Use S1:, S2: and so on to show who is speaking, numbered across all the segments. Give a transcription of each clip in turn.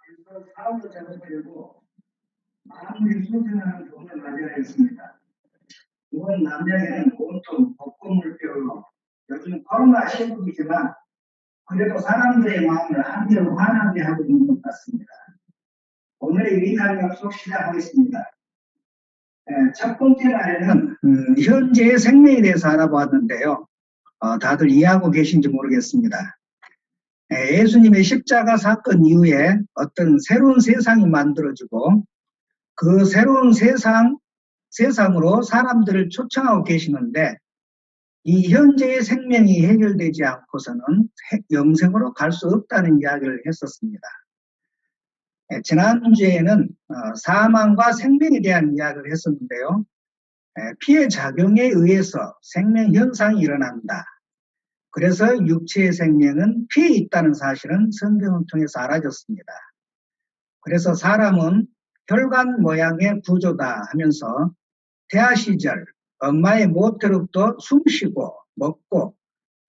S1: 그래서 사업을 잘못하려고 마음을 소진하는 돈을 가져야 했습니다. 이번 남양에는 온통 복권물표로 요즘 코로나 시국이지만 그래도 사람들의 마음을 한결 환하게 하고 있는 것 같습니다. 오늘의 위상 약속 시작하겠습니다. 첫 번째 날에는 현재의 생명에 대해서 알아보았는데요. 다들 이해하고 계신지 모르겠습니다. 예수님의 십자가 사건 이후에 어떤 새로운 세상이 만들어지고 그 새로운 세상으로 사람들을 초청하고 계시는데 이 현재의 생명이 해결되지 않고서는 영생으로 갈 수 없다는 이야기를 했었습니다. 지난주에는 사망과 생명에 대한 이야기를 했었는데요. 피해 작용에 의해서 생명 현상이 일어난다. 그래서 육체의 생명은 피에 있다는 사실은 성경을 통해서 알아졌습니다. 그래서 사람은 혈관 모양의 구조다 하면서 태아 시절 엄마의 모태로부터 숨쉬고 먹고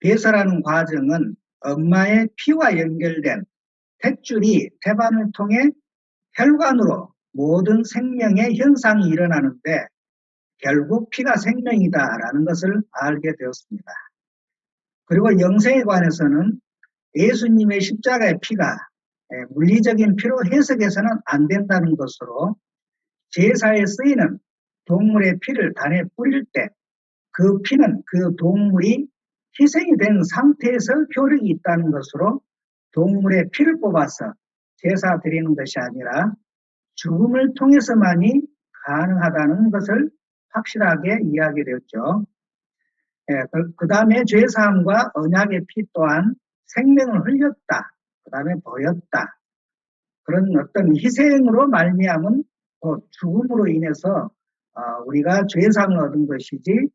S1: 배설하는 과정은 엄마의 피와 연결된 탯줄이 태반을 통해 혈관으로 모든 생명의 현상이 일어나는데 결국 피가 생명이다라는 것을 알게 되었습니다. 그리고 영생에 관해서는 예수님의 십자가의 피가 물리적인 피로 해석해서는 안 된다는 것으로 제사에 쓰이는 동물의 피를 단에 뿌릴 때 그 피는 그 동물이 희생이 된 상태에서 효력이 있다는 것으로 동물의 피를 뽑아서 제사 드리는 것이 아니라 죽음을 통해서만이 가능하다는 것을 확실하게 이야기되었죠. 그 다음에 죄사함과 언약의 피 또한 생명을 흘렸다. 그 다음에 보였다. 그런 어떤 희생으로 말미암은 죽음으로 인해서 우리가 죄사함을 얻은 것이지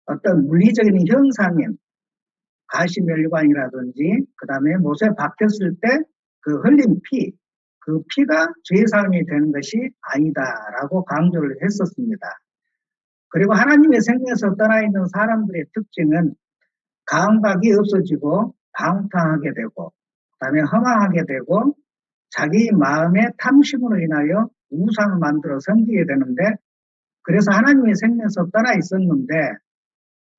S1: 어떤 물리적인 현상인 가시멸관이라든지 그 다음에 못에 박혔을 때 그 흘린 피, 그 피가 죄사함이 되는 것이 아니다라고 강조를 했었습니다. 그리고 하나님의 생명에서 떠나 있는 사람들의 특징은 감각이 없어지고 방탕하게 되고 그다음에 허망하게 되고 자기 마음의 탐심으로 인하여 우상을 만들어 섬기게 되는데 그래서 하나님의 생명에서 떠나 있었는데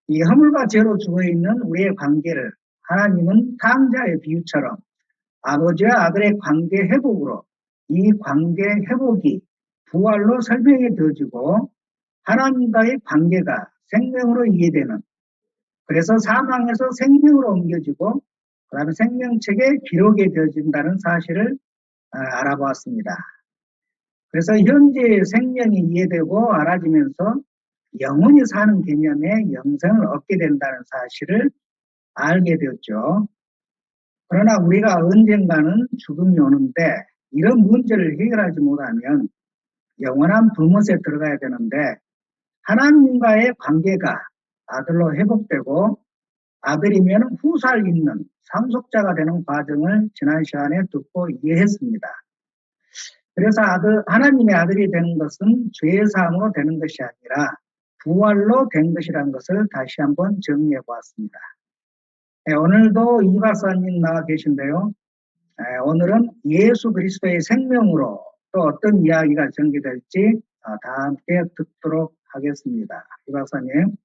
S1: 이 허물과 죄로 죽어있는 우리의 관계를 하나님은 탕자의 비유처럼 아버지와 아들의 관계 회복으로 이 관계 회복이 부활로 설명이 되어지고 하나님과의 관계가 생명으로 이해되는 그래서 사망에서 생명으로 옮겨지고 그 다음에 생명책에 기록이 되어진다는 사실을 알아보았습니다. 그래서 현재의 생명이 이해되고 알아지면서 영원히 사는 개념의 영생을 얻게 된다는 사실을 알게 되었죠. 그러나 우리가 언젠가는 죽음이 오는데 이런 문제를 해결하지 못하면 영원한 불못에 들어가야 되는데 하나님과의 관계가 아들로 회복되고 아들이면 후사를 잇는 상속자가 되는 과정을 지난 시간에 듣고 이해했습니다. 그래서 하나님의 아들이 되는 것은 죄사함으로 되는 것이 아니라 부활로 된 것이라는 것을 다시 한번 정리해 보았습니다. 오늘도 이 박사님 나와 계신데요. 오늘은 예수 그리스도의 생명으로 또 어떤 이야기가 전개될지 다 함께 듣도록 하겠습니다. 이 박사님.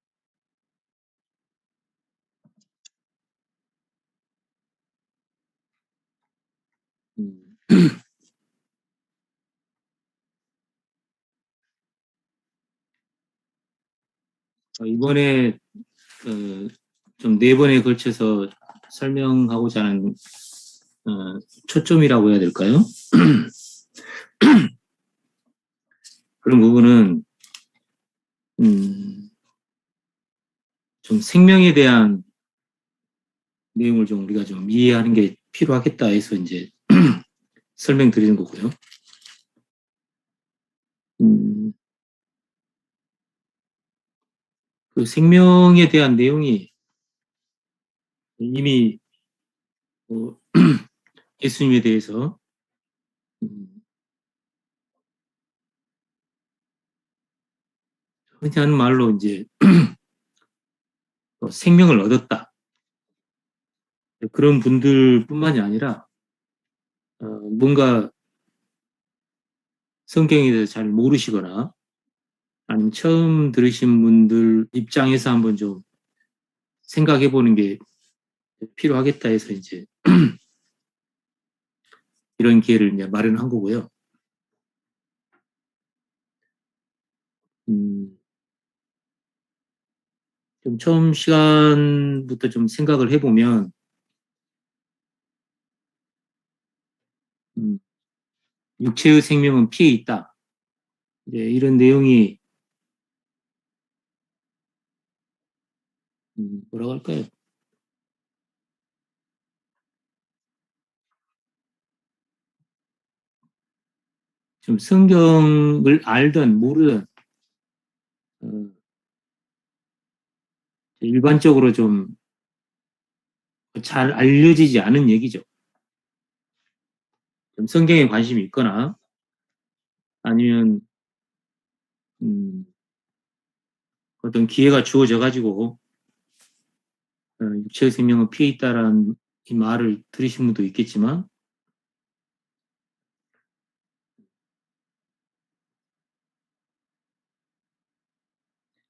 S2: 이번에 좀 4번에 걸쳐서 설명하고자 하는 초점이라고 해야 될까요? 그런 부분은 좀 생명에 대한 내용을 좀 우리가 좀 이해하는 게 필요하겠다 해서 이제 설명드리는 거고요. 그 생명에 대한 내용이 이미 예수님에 대해서 흔히 하는 말로 이제 생명을 얻었다. 그런 분들뿐만이 아니라 뭔가 성경에 대해서 잘 모르시거나 아니면 처음 들으신 분들 입장에서 한번 좀 생각해 보는 게 필요하겠다 해서 이제 이런 기회를 이제 마련한 거고요. 좀 처음 시간부터 좀 생각을 해보면, 육체의 생명은 피에 있다. 이제 이런 내용이, 뭐라고 할까요? 좀 성경을 알든 모르든, 어, 일반적으로 좀 잘 알려지지 않은 얘기죠. 좀 성경에 관심이 있거나, 아니면, 음, 어떤 기회가 주어져 가지고, 육체의 생명은 피에 있다라는 이 말을 들으신 분도 있겠지만,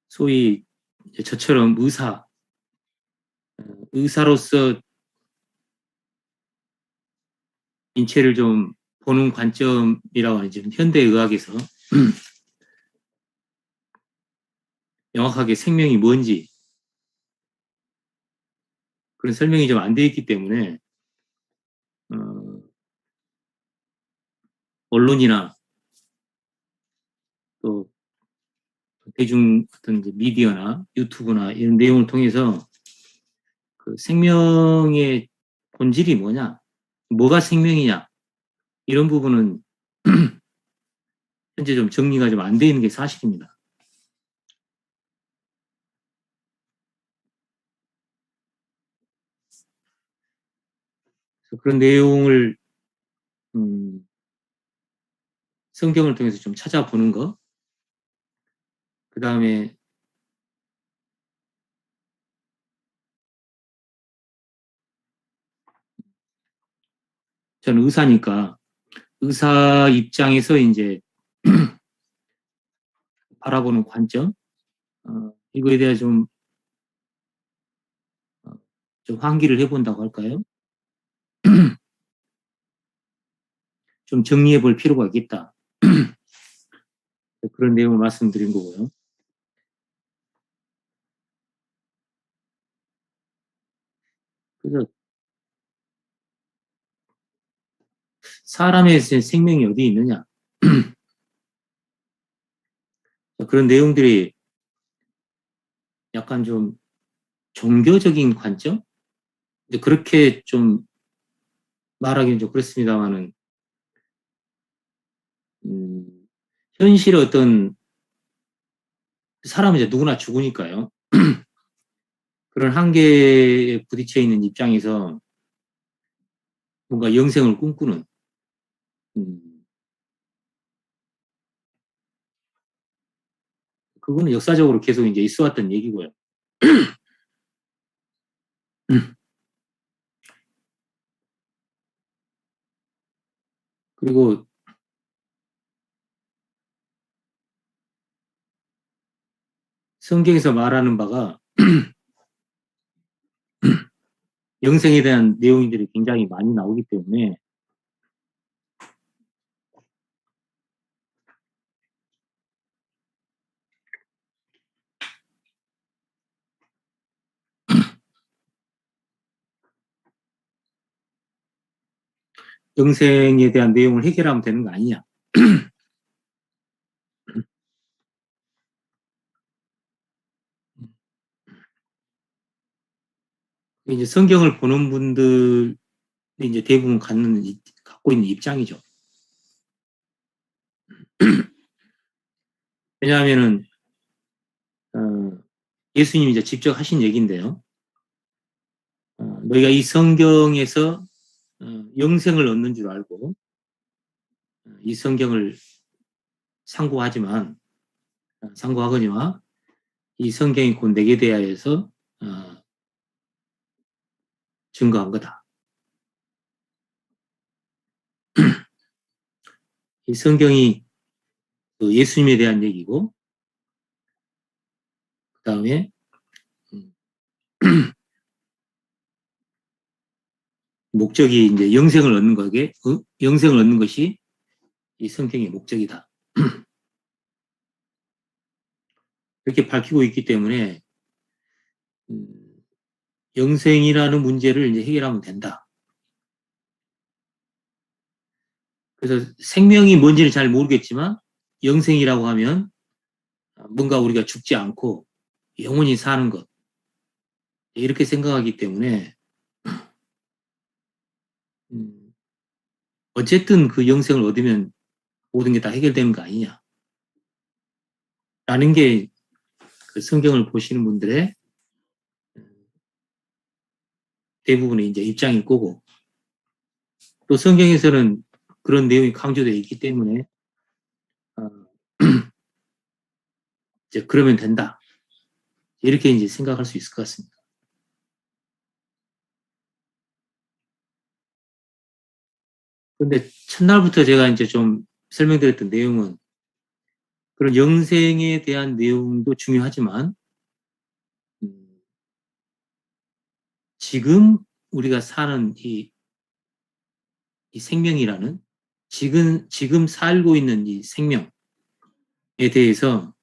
S2: 소위 저처럼 의사로서 인체를 좀 보는 관점이라고 하는 지금 현대의학에서 명확하게 생명이 뭔지 그런 설명이 좀 안 돼 있기 때문에 어, 언론이나 또 대중 어떤 미디어나 유튜브나 이런 내용을 통해서 그 생명의 본질이 뭐냐, 뭐가 생명이냐 이런 부분은 현재 좀 정리가 좀 안 돼 있는 게 사실입니다. 그래서 그런 내용을 성경을 통해서 좀 찾아보는 거, 그 다음에 저는 의사니까 의사 입장에서 이제 바라보는 관점, 이거에 대해 어, 좀 환기를 해본다고 할까요? 좀 정리해 볼 필요가 있겠다. 그런 내용을 말씀드린 거고요. 그래서 사람의 생명이 어디 있느냐? 그런 내용들이 약간 좀 종교적인 관점? 그렇게 좀 말하기는 좀 그렇습니다만은, 음, 현실의 어떤 사람은 이제 누구나 죽으니까요. 그런 한계에 부딪혀 있는 입장에서 뭔가 영생을 꿈꾸는, 음, 그거는 역사적으로 계속 이제 있어 왔던 얘기고요. 그리고 성경에서 말하는 바가 영생에 대한 내용들이 굉장히 많이 나오기 때문에 영생에 대한 내용을 해결하면 되는 거 아니냐. 이제 성경을 보는 분들이 이제 대부분 갖고 있는 입장이죠. 왜냐하면은 예수님이 이제 직접 하신 얘기인데요. 너희가 이 성경에서 영생을 얻는 줄 알고 이 성경을 상고하거니와 이 성경이 곧 내게 대하여서 증거한 거다. 이 성경이 그 예수님에 대한 얘기고, 그 다음에 목적이 이제 영생을 얻는 거게, 영생을 얻는 것이 이 성경의 목적이다. 이렇게 밝히고 있기 때문에 영생이라는 문제를 이제 해결하면 된다. 그래서 생명이 뭔지는 잘 모르겠지만 영생이라고 하면 뭔가 우리가 죽지 않고 영원히 사는 것, 이렇게 생각하기 때문에 어쨌든 그 영생을 얻으면 모든 게 다 해결되는 거 아니냐 라는 게 그 성경을 보시는 분들의 대부분의 이제 입장일 거고, 또 성경에서는 그런 내용이 강조되어 있기 때문에 이제 그러면 된다, 이렇게 이제 생각할 수 있을 것 같습니다. 그런데 첫날부터 제가 이제 좀 설명드렸던 내용은 그런 영생에 대한 내용도 중요하지만 지금 우리가 사는 이 생명이라는, 지금 살고 있는 이 생명에 대해서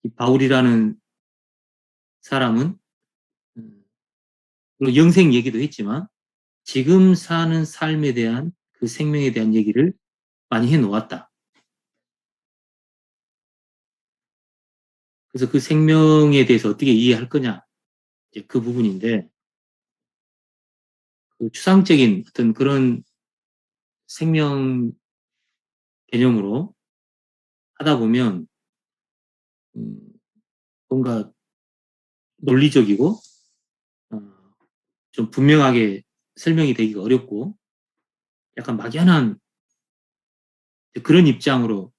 S2: 이 바울이라는 사람은 영생 얘기도 했지만 지금 사는 삶에 대한 그 생명에 대한 얘기를 많이 해놓았다. 그래서 그 생명에 대해서 어떻게 이해할 거냐, 이제 그 부분인데, 그 추상적인 어떤 그런 생명 개념으로 하다 보면 뭔가 논리적이고 좀 분명하게 설명이 되기가 어렵고 약간 막연한 그런 입장으로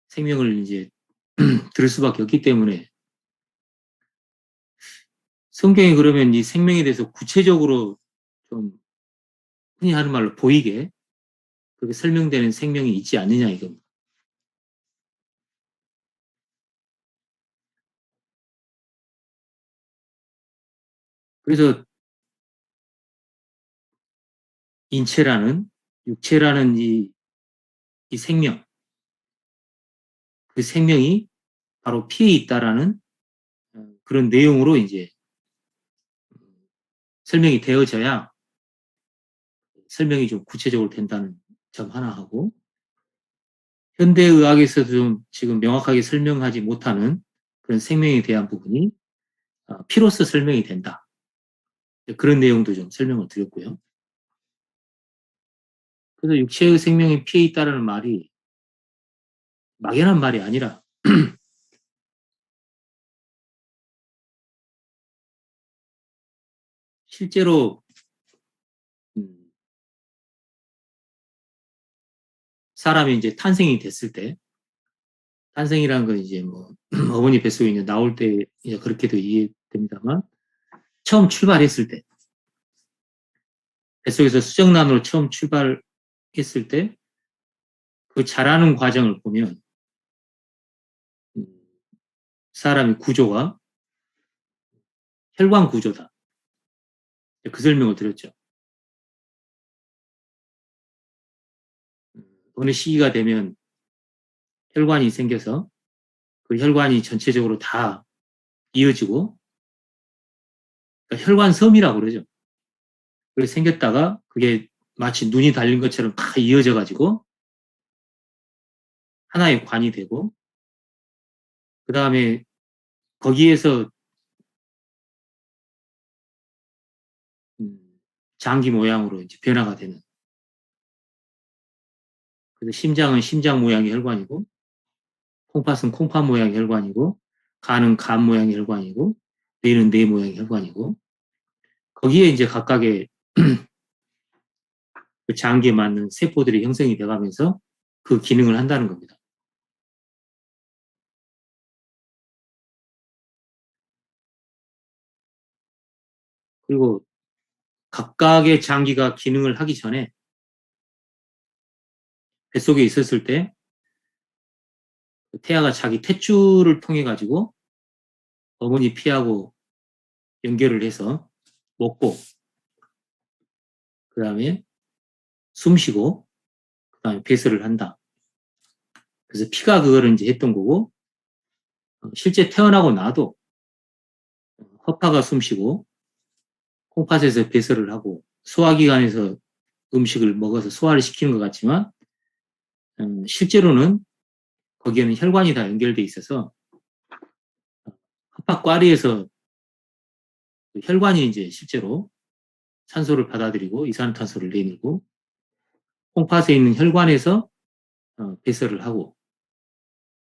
S2: 생명을 이제 들을 수밖에 없기 때문에, 성경에 그러면 이 생명에 대해서 구체적으로 좀 흔히 하는 말로 보이게 그렇게 설명되는 생명이 있지 않느냐 이겁니다. 그래서 인체라는, 육체라는 이 생명, 그 생명이 바로 피에 있다라는 그런 내용으로 이제 설명이 되어져야 설명이 좀 구체적으로 된다는 점 하나 하고, 현대의학에서도 좀 지금 명확하게 설명하지 못하는 그런 생명에 대한 부분이 피로서 설명이 된다. 그런 내용도 좀 설명을 드렸고요. 그래서 육체의 생명이 피에 있다는 말이 막연한 말이 아니라 실제로 사람이 이제 탄생이 됐을 때, 탄생이라는 건 이제 뭐 어머니 뱃속에 이제 나올 때 이제 그렇게도 이해됩니다만, 처음 출발했을 때, 뱃속에서 수정란으로 처음 출발했을 때 그 자라는 과정을 보면 사람의 구조가 혈관 구조다, 그 설명을 드렸죠. 어느 시기가 되면 혈관이 생겨서 그 혈관이 전체적으로 다 이어지고, 그러니까 혈관섬이라고 그러죠. 그게 생겼다가 그게 마치 눈이 달린 것처럼 다 이어져 가지고 하나의 관이 되고, 그 다음에 거기에서 장기 모양으로 이제 변화가 되는. 그래서 심장은 심장 모양의 혈관이고, 콩팥은 콩팥 모양의 혈관이고, 간은 간 모양의 혈관이고, 뇌는 뇌 모양의 혈관이고, 거기에 이제 각각의 그 장기에 맞는 세포들이 형성이 돼가면서 그 기능을 한다는 겁니다. 그리고 각각의 장기가 기능을 하기 전에 뱃속에 있었을 때 태아가 자기 탯줄을 통해 가지고 어머니 피하고 연결을 해서 먹고, 그 다음에 숨 쉬고, 그 다음에 배설을 한다. 그래서 피가 그거를 이제 했던 거고, 실제 태어나고 나도 허파가 숨 쉬고 콩팥에서 배설을 하고 소화기관에서 음식을 먹어서 소화를 시키는 것 같지만, 실제로는 거기에는 혈관이 다 연결돼 있어서 허파과리에서 혈관이 이제 실제로 산소를 받아들이고 이산화탄소를 내밀고, 콩팥에 있는 혈관에서 배설을 하고,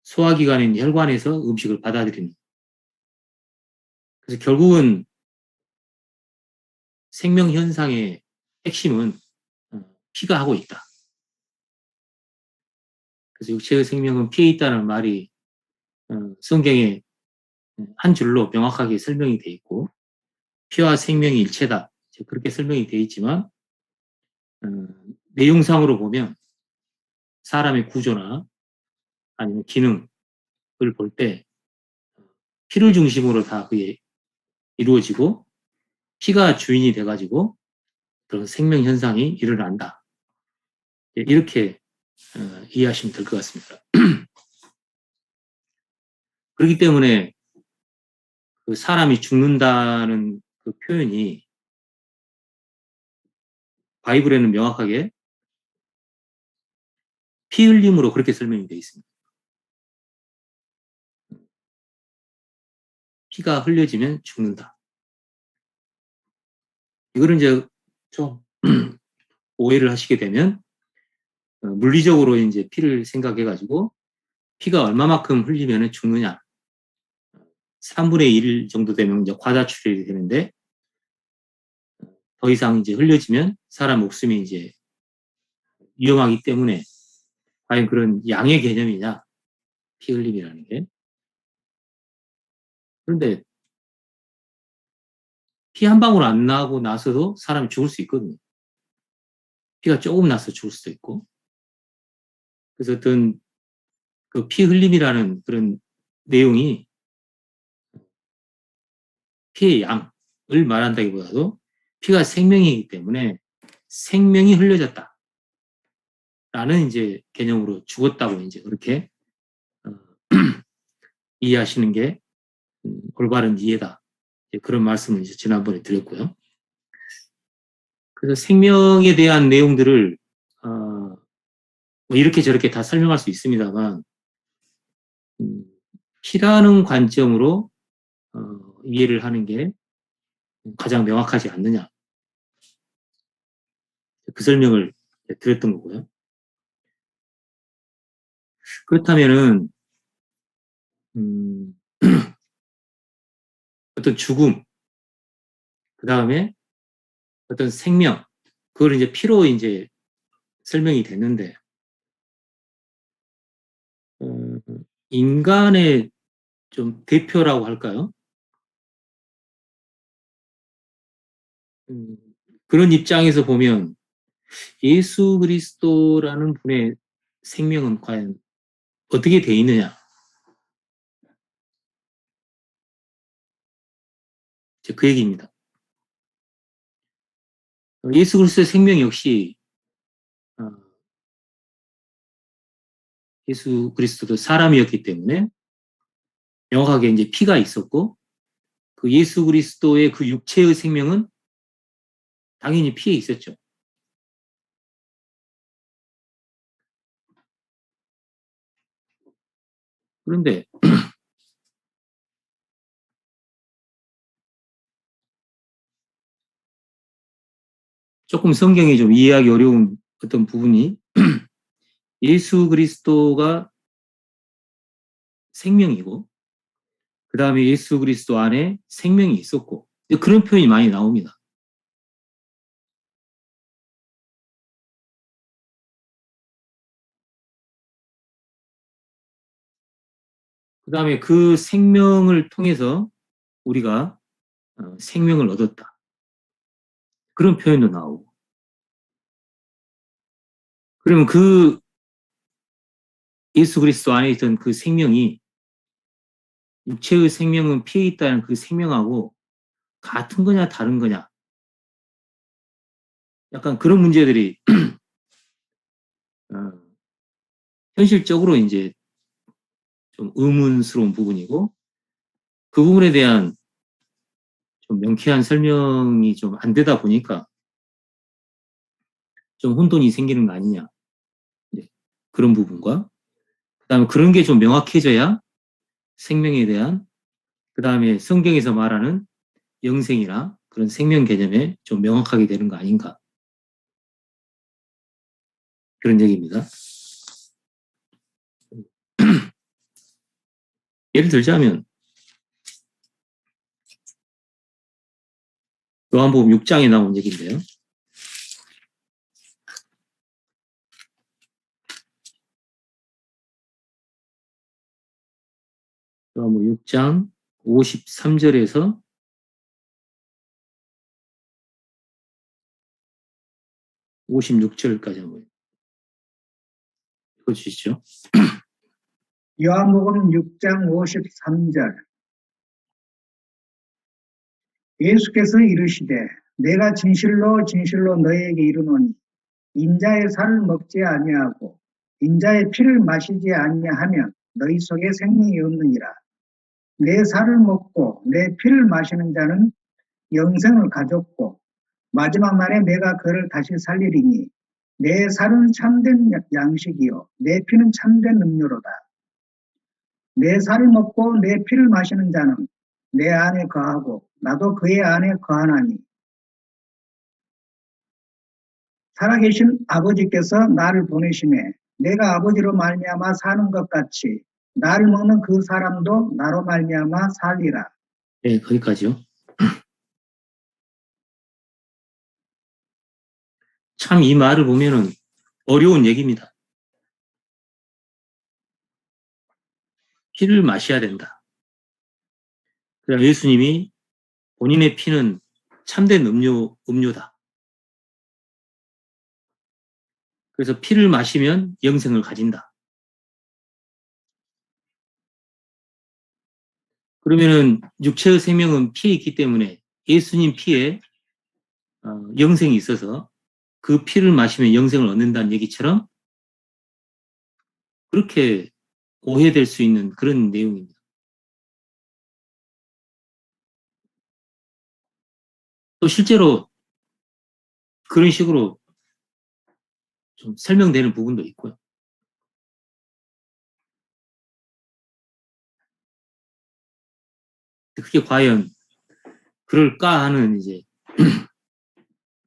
S2: 소화기관에 있는 혈관에서 음식을 받아들이는. 그래서 결국은 생명 현상의 핵심은 피가 하고 있다. 그래서 육체의 생명은 피에 있다는 말이 성경에 한 줄로 명확하게 설명이 돼 있고, 피와 생명이 일체다, 그렇게 설명이 돼 있지만, 내용상으로 보면 사람의 구조나 아니면 기능을 볼 때 피를 중심으로 다 그게 이루어지고, 피가 주인이 돼가지고 그런 생명 현상이 일어난다. 이렇게 이해하시면 될 것 같습니다. 그렇기 때문에 그 사람이 죽는다는 그 표현이 바이블에는 명확하게 피 흘림으로 그렇게 설명이 되어 있습니다. 피가 흘려지면 죽는다. 이거를 이제 좀 오해를 하시게 되면, 물리적으로 이제 피를 생각해가지고 피가 얼마만큼 흘리면 죽느냐, 3분의 1 정도 되면 이제 과다출혈이 되는데, 더 이상 이제 흘려지면 사람 목숨이 이제 위험하기 때문에 과연 그런 양의 개념이냐, 피 흘림이라는 게. 그런데 피 한 방울 안 나고 나서도 사람이 죽을 수 있거든요. 피가 조금 나서 죽을 수도 있고. 그래서 어떤 그 피 흘림이라는 그런 내용이 피의 양을 말한다기보다도 피가 생명이기 때문에 생명이 흘려졌다 라는 이제 개념으로 죽었다고 이제 그렇게 이해하시는 게 올바른 이해다, 그런 말씀을 이제 지난번에 드렸고요. 그래서 생명에 대한 내용들을 뭐 이렇게 저렇게 다 설명할 수 있습니다만, 피라는 관점으로 이해를 하는 게 가장 명확하지 않느냐, 그 설명을 드렸던 거고요. 그렇다면은 어떤 죽음, 그 다음에 어떤 생명, 그걸 이제 피로 이제 설명이 됐는데, 인간의 좀 대표라고 할까요? 그런 입장에서 보면 예수 그리스도라는 분의 생명은 과연 어떻게 돼 있느냐, 그 얘기입니다. 예수 그리스도의 생명 역시 예수 그리스도도 사람이었기 때문에 명확하게 이제 피가 있었고, 그 예수 그리스도의 그 육체의 생명은 당연히 피에 있었죠. 그런데 조금 성경이 좀 이해하기 어려운 어떤 부분이, 예수 그리스도가 생명이고 그 다음에 예수 그리스도 안에 생명이 있었고, 그런 표현이 많이 나옵니다. 그 다음에 그 생명을 통해서 우리가 생명을 얻었다. 그런 표현도 나오고. 그러면 그 예수 그리스도 안에 있던 그 생명이 육체의 생명은 피에 있다는 그 생명하고 같은 거냐 다른 거냐, 약간 그런 문제들이 현실적으로 이제 좀 의문스러운 부분이고, 그 부분에 대한 좀 명쾌한 설명이 좀 안 되다 보니까 좀 혼돈이 생기는 거 아니냐. 네. 그런 부분과, 그 다음에 그런 게 좀 명확해져야 생명에 대한, 그 다음에 성경에서 말하는 영생이나 그런 생명 개념에 좀 명확하게 되는 거 아닌가. 그런 얘기입니다. 예를 들자면, 요한복음 6장에 나온 얘기인데요. 요한복음 6장 53절에서 56절까지 한번 읽어주시죠.
S1: 요한복음 6장 53절. 예수께서 이르시되 내가 진실로 진실로 너희에게 이르노니 인자의 살을 먹지 아니하고 인자의 피를 마시지 아니하면 너희 속에 생명이 없느니라. 내 살을 먹고 내 피를 마시는 자는 영생을 가졌고 마지막 날에 내가 그를 다시 살리리니 내 살은 참된 양식이요 내 피는 참된 음료로다. 내 살을 먹고 내 피를 마시는 자는 내 안에 거하고 나도 그의 안에 거하나니 살아계신 아버지께서 나를 보내심에 내가 아버지로 말미암아 사는 것 같이 나를 먹는 그 사람도 나로 말미암아 살리라.
S2: 네, 거기까지요. 참 이 말을 보면은 어려운 얘기입니다. 피를 마셔야 된다. 그럼 예수님이 본인의 피는 참된 음료다. 그래서 피를 마시면 영생을 가진다. 그러면은 육체의 생명은 피에 있기 때문에 예수님 피에 영생이 있어서 그 피를 마시면 영생을 얻는다는 얘기처럼 그렇게 오해될 수 있는 그런 내용입니다. 또 실제로 그런 식으로 좀 설명되는 부분도 있고요. 그게 과연 그럴까 하는 이제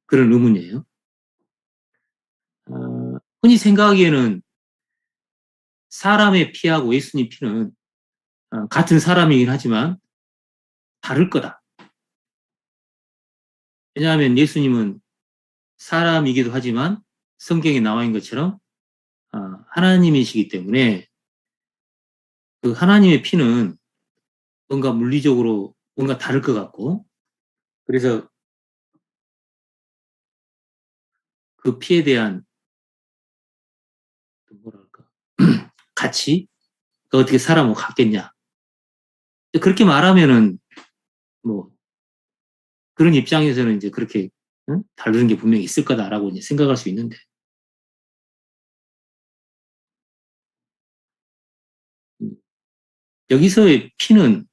S2: 그런 의문이에요. 흔히 생각하기에는 사람의 피하고 예수님 피는 같은 사람이긴 하지만 다를 거다. 왜냐하면 예수님은 사람이기도 하지만 성경에 나와 있는 것처럼 하나님이시기 때문에 그 하나님의 피는 뭔가 물리적으로 뭔가 다를 것 같고, 그래서 그 피에 대한 뭐랄까 가치, 어떻게 사람하고 같겠냐. 그렇게 말하면은 뭐 그런 입장에서는 이제 그렇게 다루는 게 분명히 있을 거다라고 이제 생각할 수 있는데, 여기서의 피는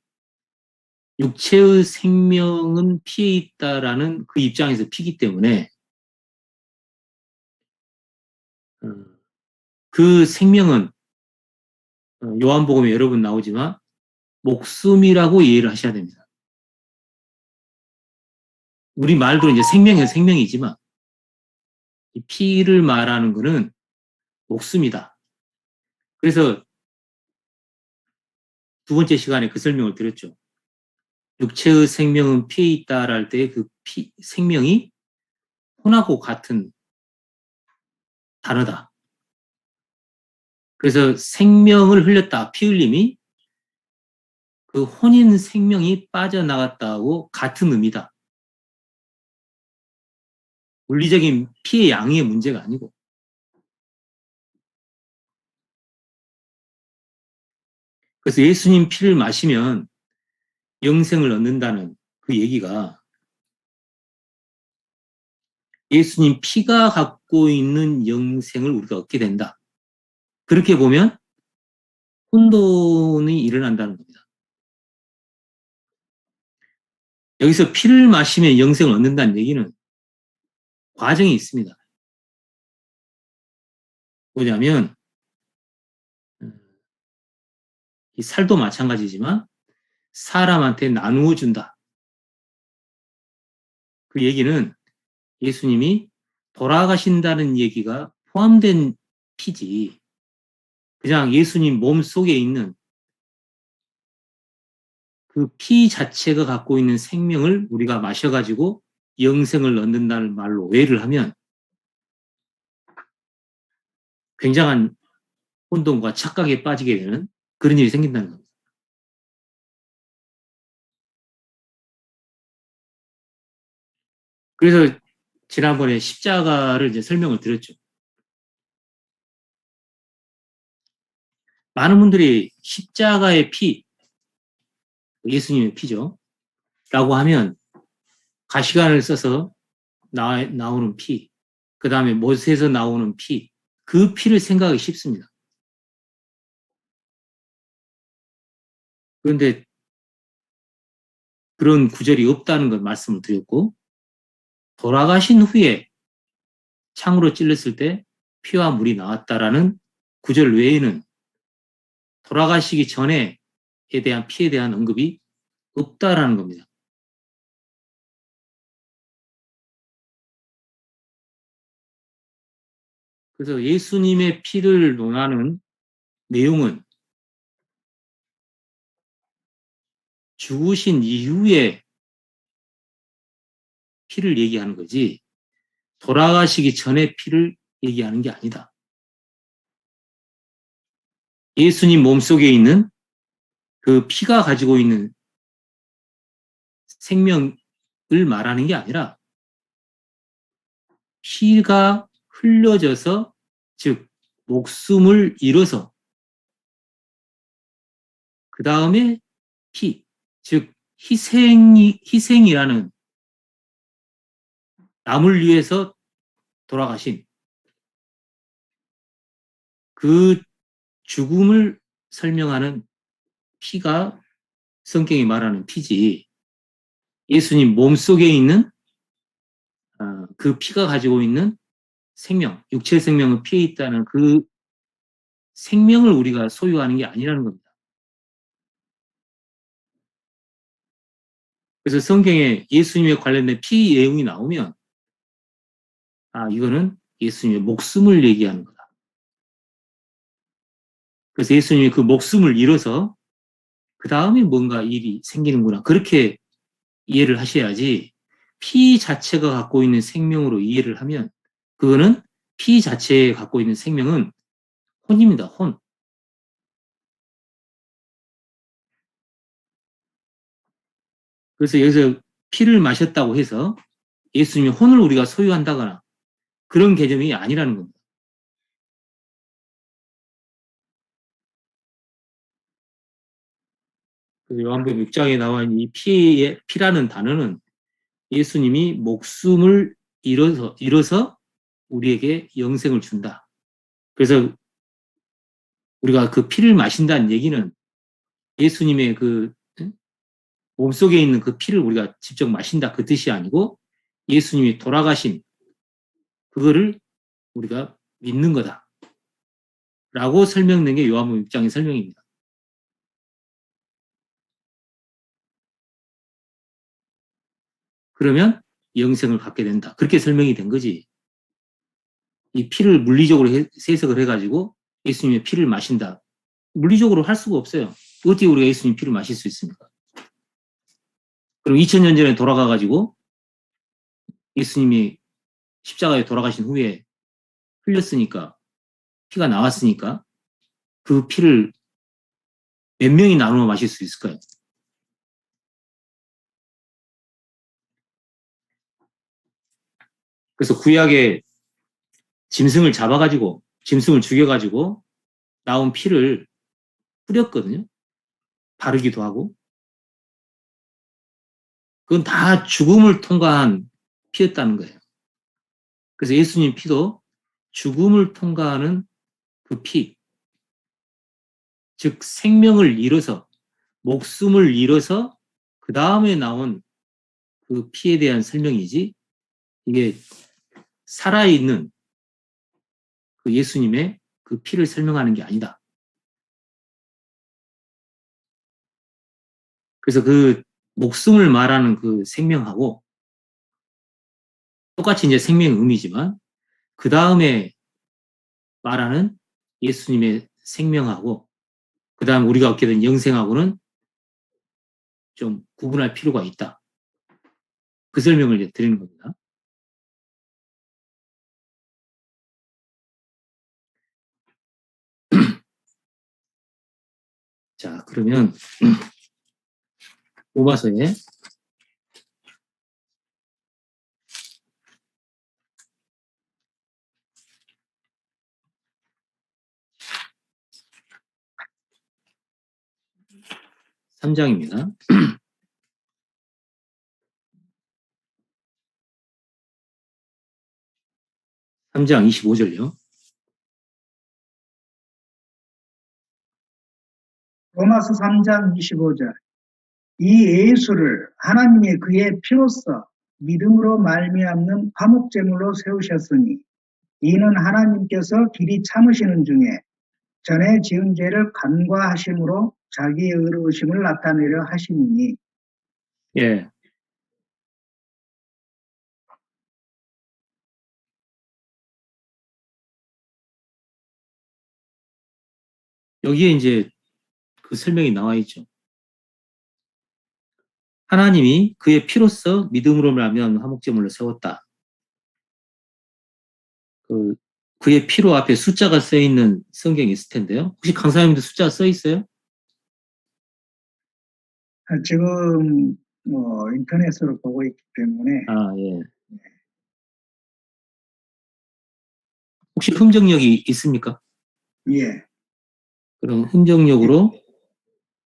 S2: 육체의 생명은 피에 있다라는 그 입장에서 피기 때문에 그 생명은 요한복음에 여러 번 나오지만 목숨이라고 이해를 하셔야 됩니다. 우리 말도 이제 생명은 생명이지만 이 피를 말하는 것은 목숨이다. 그래서 두 번째 시간에 그 설명을 드렸죠. 육체의 생명은 피에 있다랄 때 그 생명이 혼하고 같은 단어다. 그래서 생명을 흘렸다, 피 흘림이 그 혼인 생명이 빠져나갔다고 같은 의미다. 물리적인 피의 양의 문제가 아니고 그래서 예수님 피를 마시면 영생을 얻는다는 그 얘기가 예수님 피가 갖고 있는 영생을 우리가 얻게 된다. 그렇게 보면 혼돈이 일어난다는 겁니다. 여기서 피를 마시면 영생을 얻는다는 얘기는 과정이 있습니다. 뭐냐면 이 살도 마찬가지지만 사람한테 나누어 준다. 그 얘기는 예수님이 돌아가신다는 얘기가 포함된 피지 그냥 예수님 몸 속에 있는 그 피 자체가 갖고 있는 생명을 우리가 마셔가지고 영생을 얻는다는 말로 오해를 하면 굉장한 혼돈과 착각에 빠지게 되는 그런 일이 생긴다는 겁니다. 그래서 지난번에 십자가를 이제 설명을 드렸죠. 많은 분들이 십자가의 피, 예수님의 피죠. 라고 하면 가시관을 써서 나오는 피, 그 다음에 못에서 나오는 피, 그 피를 생각하기 쉽습니다. 그런데 그런 구절이 없다는 걸 말씀을 드렸고 돌아가신 후에 창으로 찔렀을 때 피와 물이 나왔다라는 구절 외에는 돌아가시기 전에 대한 피에 대한 언급이 없다라는 겁니다. 그래서 예수님의 피를 논하는 내용은 죽으신 이후에 피를 얘기하는 거지 돌아가시기 전에 피를 얘기하는 게 아니다. 예수님 몸속에 있는 그 피가 가지고 있는 생명을 말하는 게 아니라 피가 흘려져서 즉 목숨을 잃어서 그 다음에 피, 즉 희생이라는 남을 위해서 돌아가신 그 죽음을 설명하는 피가 성경이 말하는 피지 예수님 몸속에 있는 그 피가 가지고 있는 생명, 육체 생명은 피에 있다는 그 생명을 우리가 소유하는 게 아니라는 겁니다. 그래서 성경에 예수님에 관련된 피 내용이 나오면 이거는 예수님의 목숨을 얘기하는 거다. 그래서 예수님이 그 목숨을 잃어서 그 다음에 뭔가 일이 생기는구나. 그렇게 이해를 하셔야지 피 자체가 갖고 있는 생명으로 이해를 하면 그거는 피 자체에 갖고 있는 생명은 혼입니다. 혼. 그래서 여기서 피를 마셨다고 해서 예수님의 혼을 우리가 소유한다거나 그런 개념이 아니라는 겁니다. 그래서 요한복음 6장에 나와 있는 이 피라는 단어는 예수님이 목숨을 잃어서 우리에게 영생을 준다. 그래서 우리가 그 피를 마신다는 얘기는 예수님의 그 몸속에 있는 그 피를 우리가 직접 마신다 그 뜻이 아니고 예수님이 돌아가신 그거를 우리가 믿는 거다. 라고 설명된 게 요한복음 6장의 설명입니다. 그러면 영생을 갖게 된다. 그렇게 설명이 된 거지. 이 피를 물리적으로 해석을 해가지고 예수님의 피를 마신다. 물리적으로 할 수가 없어요. 어떻게 우리가 예수님 피를 마실 수 있습니까? 그럼 2000년 전에 돌아가가지고 예수님이 십자가에 돌아가신 후에 흘렸으니까 피가 나왔으니까 그 피를 몇 명이 나누어 마실 수 있을까요? 그래서 구약에 짐승을 잡아가지고, 짐승을 죽여가지고 나온 피를 뿌렸거든요. 바르기도 하고. 그건 다 죽음을 통과한 피였다는 거예요. 그래서 예수님 피도 죽음을 통과하는 그 피, 즉 생명을 잃어서, 목숨을 잃어서 그 다음에 나온 그 피에 대한 설명이지, 이게 살아있는 그 예수님의 그 피를 설명하는 게 아니다. 그래서 그 목숨을 말하는 그 생명하고 똑같이 이제 생명의 의미지만 그 다음에 말하는 예수님의 생명하고 그 다음 우리가 얻게 된 영생하고는 좀 구분할 필요가 있다. 그 설명을 이제 드리는 겁니다. 자, 그러면 로마서에 3장입니다. 3장 25절요.
S1: 로마서 3장 25절. 이 예수를 하나님이 그의 피로써 믿음으로 말미암는 화목제물로 세우셨으니 이는 하나님께서 길이 참으시는 중에 전에 지은 죄를 간과하심으로 자기의 의로우심을 나타내려 하심이니.
S2: 예. 여기에 이제 그 설명이 나와 있죠. 하나님이 그의 피로써 믿음으로 말미암는 화목제물로 세웠다. 그의 피로 앞에 숫자가 써 있는 성경이 있을 텐데요. 혹시 강사님도 숫자 써 있어요?
S1: 지금 뭐 인터넷으로 보고 있기 때문에.
S2: 아, 예. 혹시 흠정력이 있습니까?
S1: 예.
S2: 그럼 흠정력으로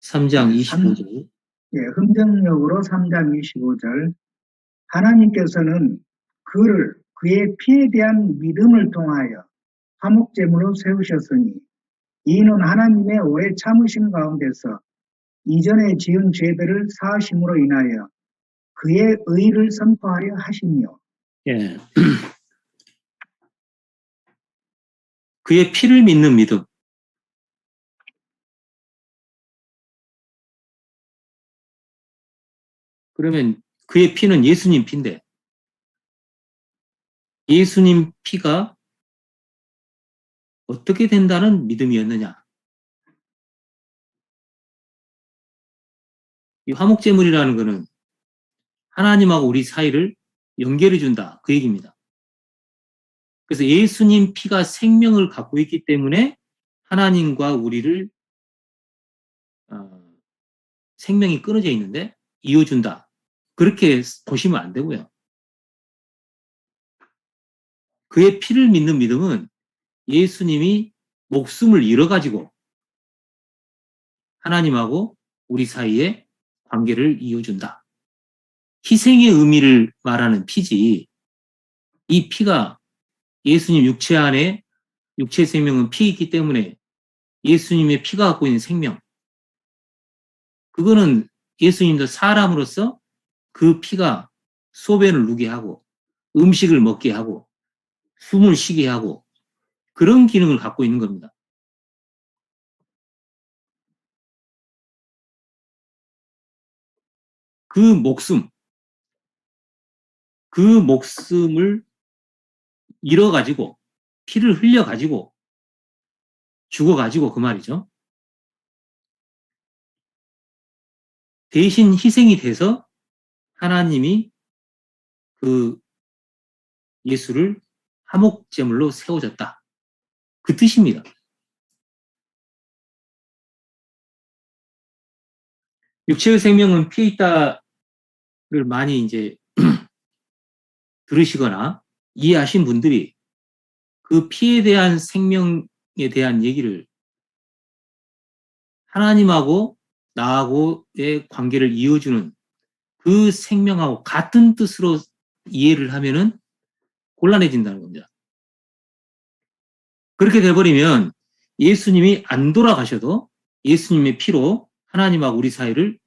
S2: 3장 25절.
S1: 예, 흠정력으로 3장 25절. 하나님께서는 그를 그의 피에 대한 믿음을 통하여 화목제물로 세우셨으니 이는 하나님의 오래 참으심 가운데서 이전에 지은 죄들을 사하심으로 인하여 그의 의를 선포하려 하시며.
S2: 예. 그의 피를 믿는 믿음. 그러면 그의 피는 예수님 피인데 예수님 피가 어떻게 된다는 믿음이었느냐? 이 화목제물이라는 것은 하나님하고 우리 사이를 연결해 준다. 그 얘기입니다. 그래서 예수님 피가 생명을 갖고 있기 때문에 하나님과 우리를 생명이 끊어져 있는데 이어준다. 그렇게 보시면 안 되고요. 그의 피를 믿는 믿음은 예수님이 목숨을 잃어가지고 하나님하고 우리 사이에 관계를 이어준다. 희생의 의미를 말하는 피지, 이 피가 예수님 육체 안에, 육체 생명은 피이기 때문에 예수님의 피가 갖고 있는 생명, 그거는 예수님도 사람으로서 그 피가 소변을 누게 하고 음식을 먹게 하고 숨을 쉬게 하고 그런 기능을 갖고 있는 겁니다. 그 목숨을 잃어가지고 피를 흘려가지고 죽어가지고 그 말이죠. 대신 희생이 돼서 하나님이 그 예수를 화목제물로 세워졌다. 그 뜻입니다. 육체의 생명은 피에 있다를 많이 이제 들으시거나 이해하신 분들이 그 피에 대한 생명에 대한 얘기를 하나님하고 나하고의 관계를 이어주는 그 생명하고 같은 뜻으로 이해를 하면은 곤란해진다는 겁니다. 그렇게 돼버리면 예수님이 안 돌아가셔도 예수님의 피로 하나님하고 우리 사이를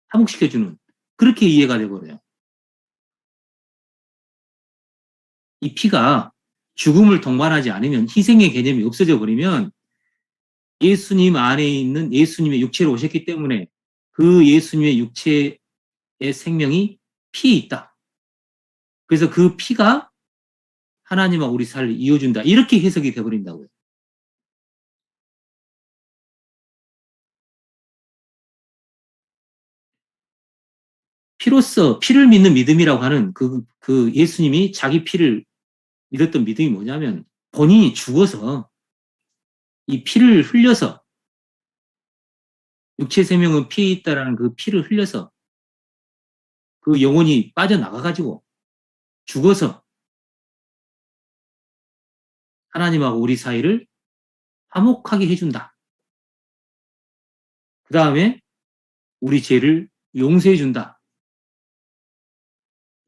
S2: 화목시켜주는 그렇게 이해가 돼버려요. 이 피가 죽음을 동반하지 않으면 희생의 개념이 없어져 버리면 예수님 안에 있는 예수님의 육체로 오셨기 때문에 그 예수님의 육체의 생명이 피에 있다. 그래서 그 피가 하나님과 우리 사이를 이어준다. 이렇게 해석이 돼버린다고요. 피로써 피를 믿는 믿음이라고 하는 그 예수님이 자기 피를 믿었던 믿음이 뭐냐면 본인이 죽어서 이 피를 흘려서 육체 생명은 피에 있다라는 그 피를 흘려서 그 영혼이 빠져나가가지고 죽어서 하나님하고 우리 사이를 화목하게 해준다. 그 다음에 우리 죄를 용서해준다.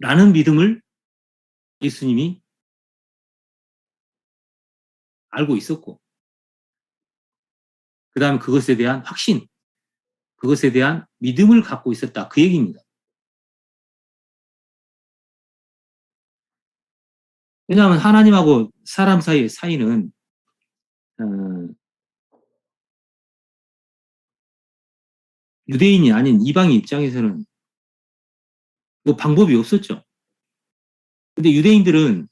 S2: 라는 믿음을 예수님이 알고 있었고 그 다음에 그것에 대한 확신, 그것에 대한 믿음을 갖고 있었다. 그 얘기입니다. 왜냐하면 하나님하고 사람 사이의 사이는 유대인이 아닌 이방인 입장에서는 뭐 방법이 없었죠. 근데 유대인들은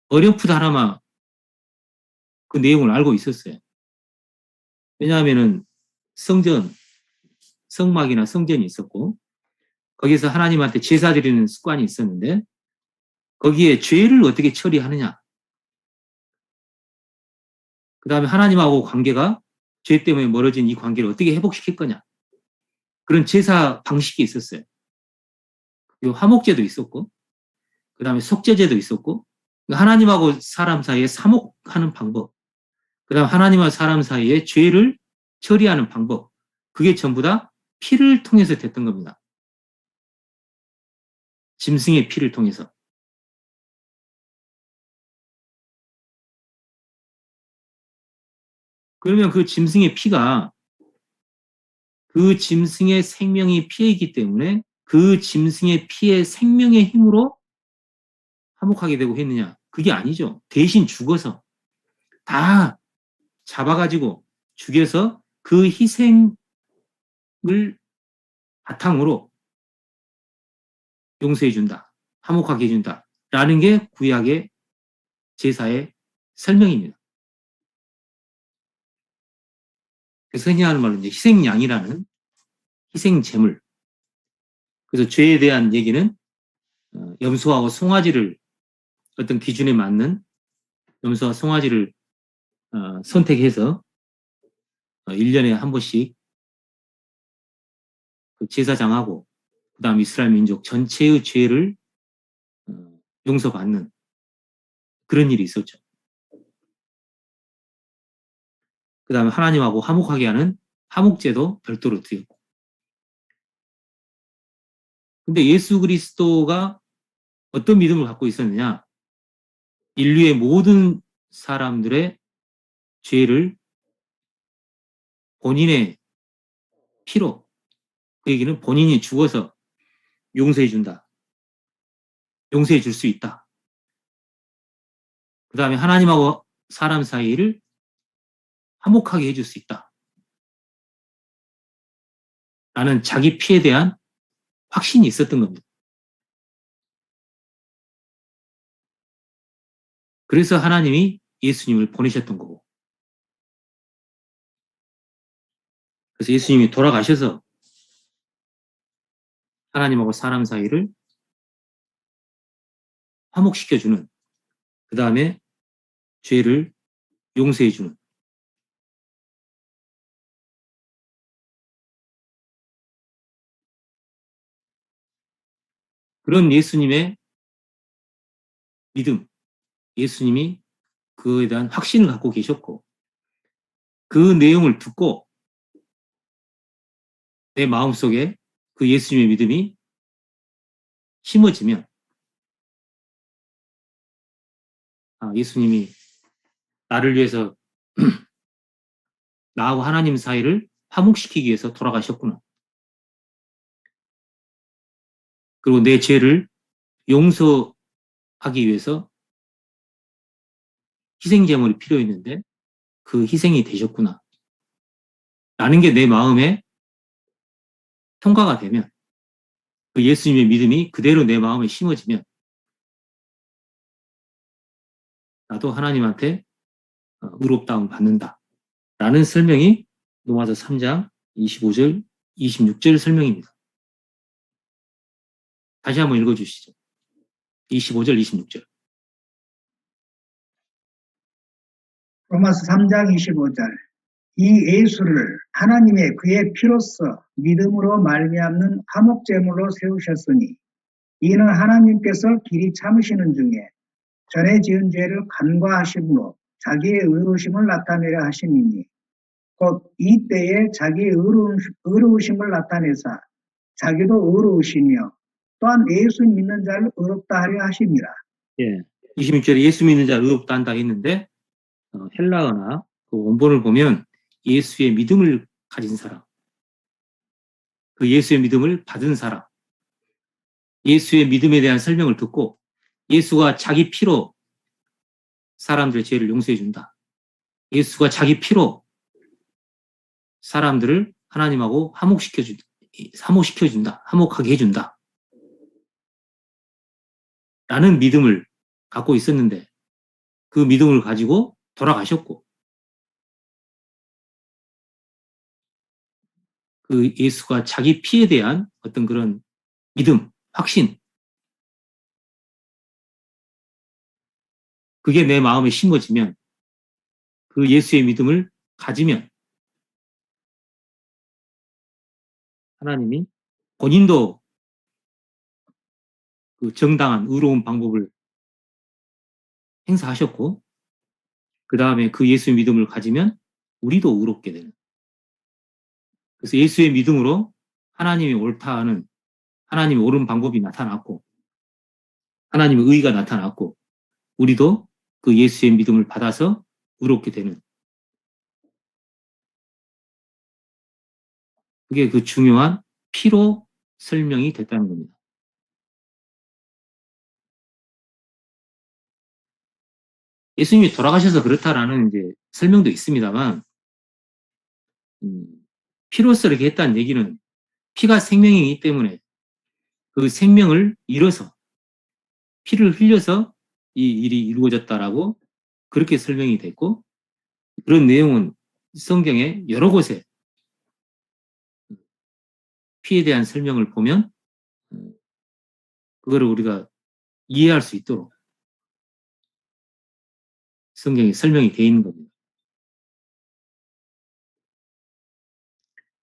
S2: 어렴풋 하나마 그 내용을 알고 있었어요. 왜냐하면은 성막이나 성전이 있었고 거기서 하나님한테 제사 드리는 습관이 있었는데 거기에 죄를 어떻게 처리하느냐. 그 다음에 하나님하고 관계가 죄 때문에 멀어진 이 관계를 어떻게 회복시킬 거냐. 그런 제사 방식이 있었어요. 그리고 화목제도 있었고 그 다음에 속죄제도 있었고 하나님하고 사람 사이에 사목하는 방법 그 다음 하나님과 사람 사이에 죄를 처리하는 방법 그게 전부 다 피를 통해서 됐던 겁니다. 짐승의 피를 통해서. 그러면 그 짐승의 피가 그 짐승의 생명이 피에 있기 때문에 그 짐승의 피의 생명의 힘으로 화목하게 되고 했느냐? 그게 아니죠. 대신 죽어서 다 잡아가지고 죽여서 그 희생을 바탕으로 용서해준다. 화목하게 해준다. 라는 게 구약의 제사의 설명입니다. 그래서 흔히 하는 말로 이제 희생양이라는 희생제물. 그래서 죄에 대한 얘기는 염소하고 송아지를 어떤 기준에 맞는 염소와 송아지를 선택해서 1년에 한 번씩 그 제사장하고 그다음 이스라엘 민족 전체의 죄를 용서받는 그런 일이 있었죠. 그 다음에 하나님하고 화목하게 하는 화목제도 별도로 드렸고. 근데 예수 그리스도가 어떤 믿음을 갖고 있었느냐? 인류의 모든 사람들의 죄를 본인의 피로, 그 얘기는 본인이 죽어서 용서해 준다. 용서해 줄 수 있다. 그 다음에 하나님하고 사람 사이를 화목하게 해줄 수 있다. 라는 자기 피에 대한 확신이 있었던 겁니다. 그래서 하나님이 예수님을 보내셨던 거고. 그래서 예수님이 돌아가셔서 하나님하고 사람 사이를 화목시켜주는, 그 다음에 죄를 용서해주는 그런 예수님의 믿음, 예수님이 그에 대한 확신을 갖고 계셨고 그 내용을 듣고 내 마음속에 그 예수님의 믿음이 심어지면 예수님이 나를 위해서 나하고 하나님 사이를 화목시키기 위해서 돌아가셨구나. 그리고 내 죄를 용서하기 위해서 희생제물이 필요했는데 그 희생이 되셨구나. 라는 게 내 마음에 통과가 되면 그 예수님의 믿음이 그대로 내 마음에 심어지면 나도 하나님한테 의롭다움 받는다. 라는 설명이 로마서 3장 25절, 26절 설명입니다. 다시 한번 읽어주시죠. 25절, 26절.
S1: 로마서 3장 25절. 이 예수를 하나님의 그의 피로써 믿음으로 말미암는 화목제물로 세우셨으니 이는 하나님께서 길이 참으시는 중에 전에 지은 죄를 간과하심으로 자기의 의로우심을 나타내려 하심이니 곧 이때에 자기의 의로우심을 나타내사 자기도 의로우시며 또한 예수 믿는 자를 의롭다 하려 하심이라.
S2: 예. 26절에 예수 믿는 자를 의롭다 한다 했는데 헬라어나 그 원본을 보면 예수의 믿음을 가진 사람, 그 예수의 믿음을 받은 사람, 예수의 믿음에 대한 설명을 듣고 예수가 자기 피로 사람들의 죄를 용서해 준다. 예수가 자기 피로 사람들을 하나님하고 화목시켜준다. 화목하게 해준다. 라는 믿음을 갖고 있었는데 그 믿음을 가지고 돌아가셨고 그 예수가 자기 피에 대한 어떤 그런 믿음, 확신 그게 내 마음에 심어지면 그 예수의 믿음을 가지면 하나님이 본인도 그 정당한 의로운 방법을 행사하셨고 그 다음에 그 예수의 믿음을 가지면 우리도 의롭게 되는. 그래서 예수의 믿음으로 하나님이 옳다 하는 하나님의 옳은 방법이 나타났고 하나님의 의의가 나타났고 우리도 그 예수의 믿음을 받아서 의롭게 되는. 그게 그 중요한 피로 설명이 됐다는 겁니다. 예수님이 돌아가셔서 그렇다라는 이제 설명도 있습니다만 피로써 이렇게 했다는 얘기는 피가 생명이기 때문에 그 생명을 잃어서 피를 흘려서 이 일이 이루어졌다라고 그렇게 설명이 됐고 그런 내용은 성경의 여러 곳에 피에 대한 설명을 보면 그거를 우리가 이해할 수 있도록 성경에 설명이 되어 있는 겁니다.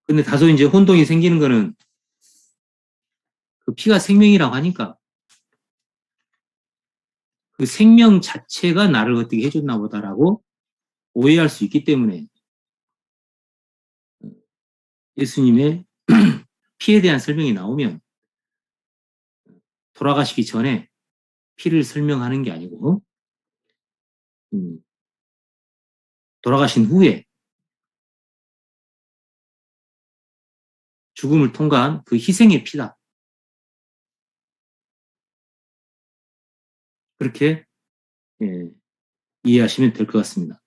S2: 근데 다소 이제 혼동이 생기는 거는 그 피가 생명이라고 하니까 그 생명 자체가 나를 어떻게 해줬나 보다라고 오해할 수 있기 때문에 예수님의 피에 대한 설명이 나오면 돌아가시기 전에 피를 설명하는 게 아니고 돌아가신 후에 죽음을 통과한 그 희생의 피다. 그렇게 이해하시면 될 것 같습니다.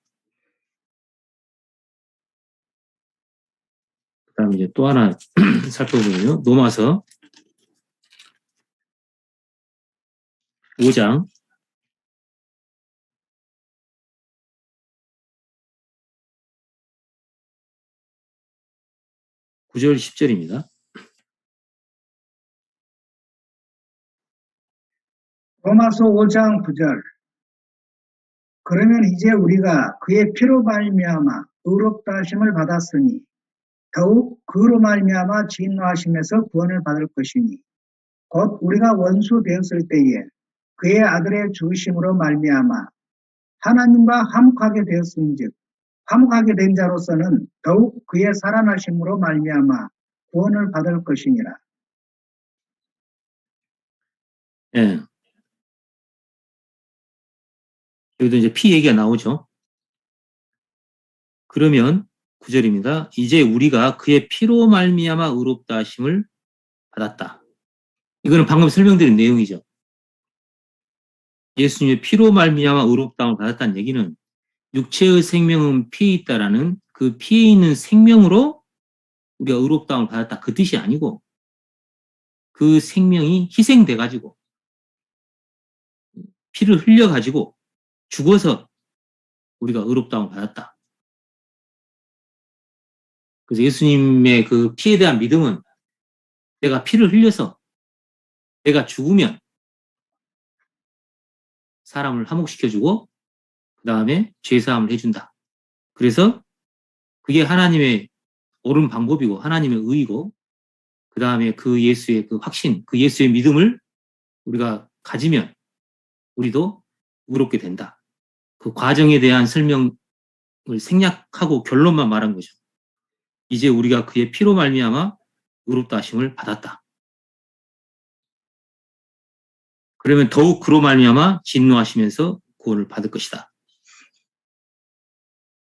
S2: 그 다음에 이제 또 하나 살펴보면요. 로마서 5장 9절 10절입니다.
S1: 로마서 5장 9절. 그러면 이제 우리가 그의 피로 말미암아 의롭다 하심을 받았으니 더욱 그로 말미암아 진노하심에서 구원을 받을 것이니 곧 우리가 원수 되었을 때에 그의 아들의 죽으심으로 말미암아 하나님과 화목하게 되었은즉 화목하게 된 자로서는 더욱 그의 살아나심으로 말미암아 구원을 받을 것이니라.
S2: 예. 여기도 이제 피 얘기가 나오죠. 그러면 9절입니다. 이제 우리가 그의 피로 말미암아 의롭다 하심을 받았다. 이거는 방금 설명드린 내용이죠. 예수님의 피로 말미암아 의롭다함을 받았다는 얘기는 육체의 생명은 피에 있다라는 그 피에 있는 생명으로 우리가 의롭다함을 받았다. 그 뜻이 아니고 그 생명이 희생돼가지고 피를 흘려가지고 죽어서 우리가 의롭다함을 받았다. 그래서 예수님의 그 피에 대한 믿음은 내가 피를 흘려서 내가 죽으면 사람을 화목시켜주고 그 다음에 죄사함을 해준다. 그래서 그게 하나님의 옳은 방법이고 하나님의 의이고 그 다음에 그 예수의 그 확신, 그 예수의 믿음을 우리가 가지면 우리도 의롭게 된다. 그 과정에 대한 설명을 생략하고 결론만 말한 거죠. 이제 우리가 그의 피로 말미암아 의롭다 하심을 받았다. 그러면 더욱 그로 말미암아 진노하시면서 구원을 받을 것이다.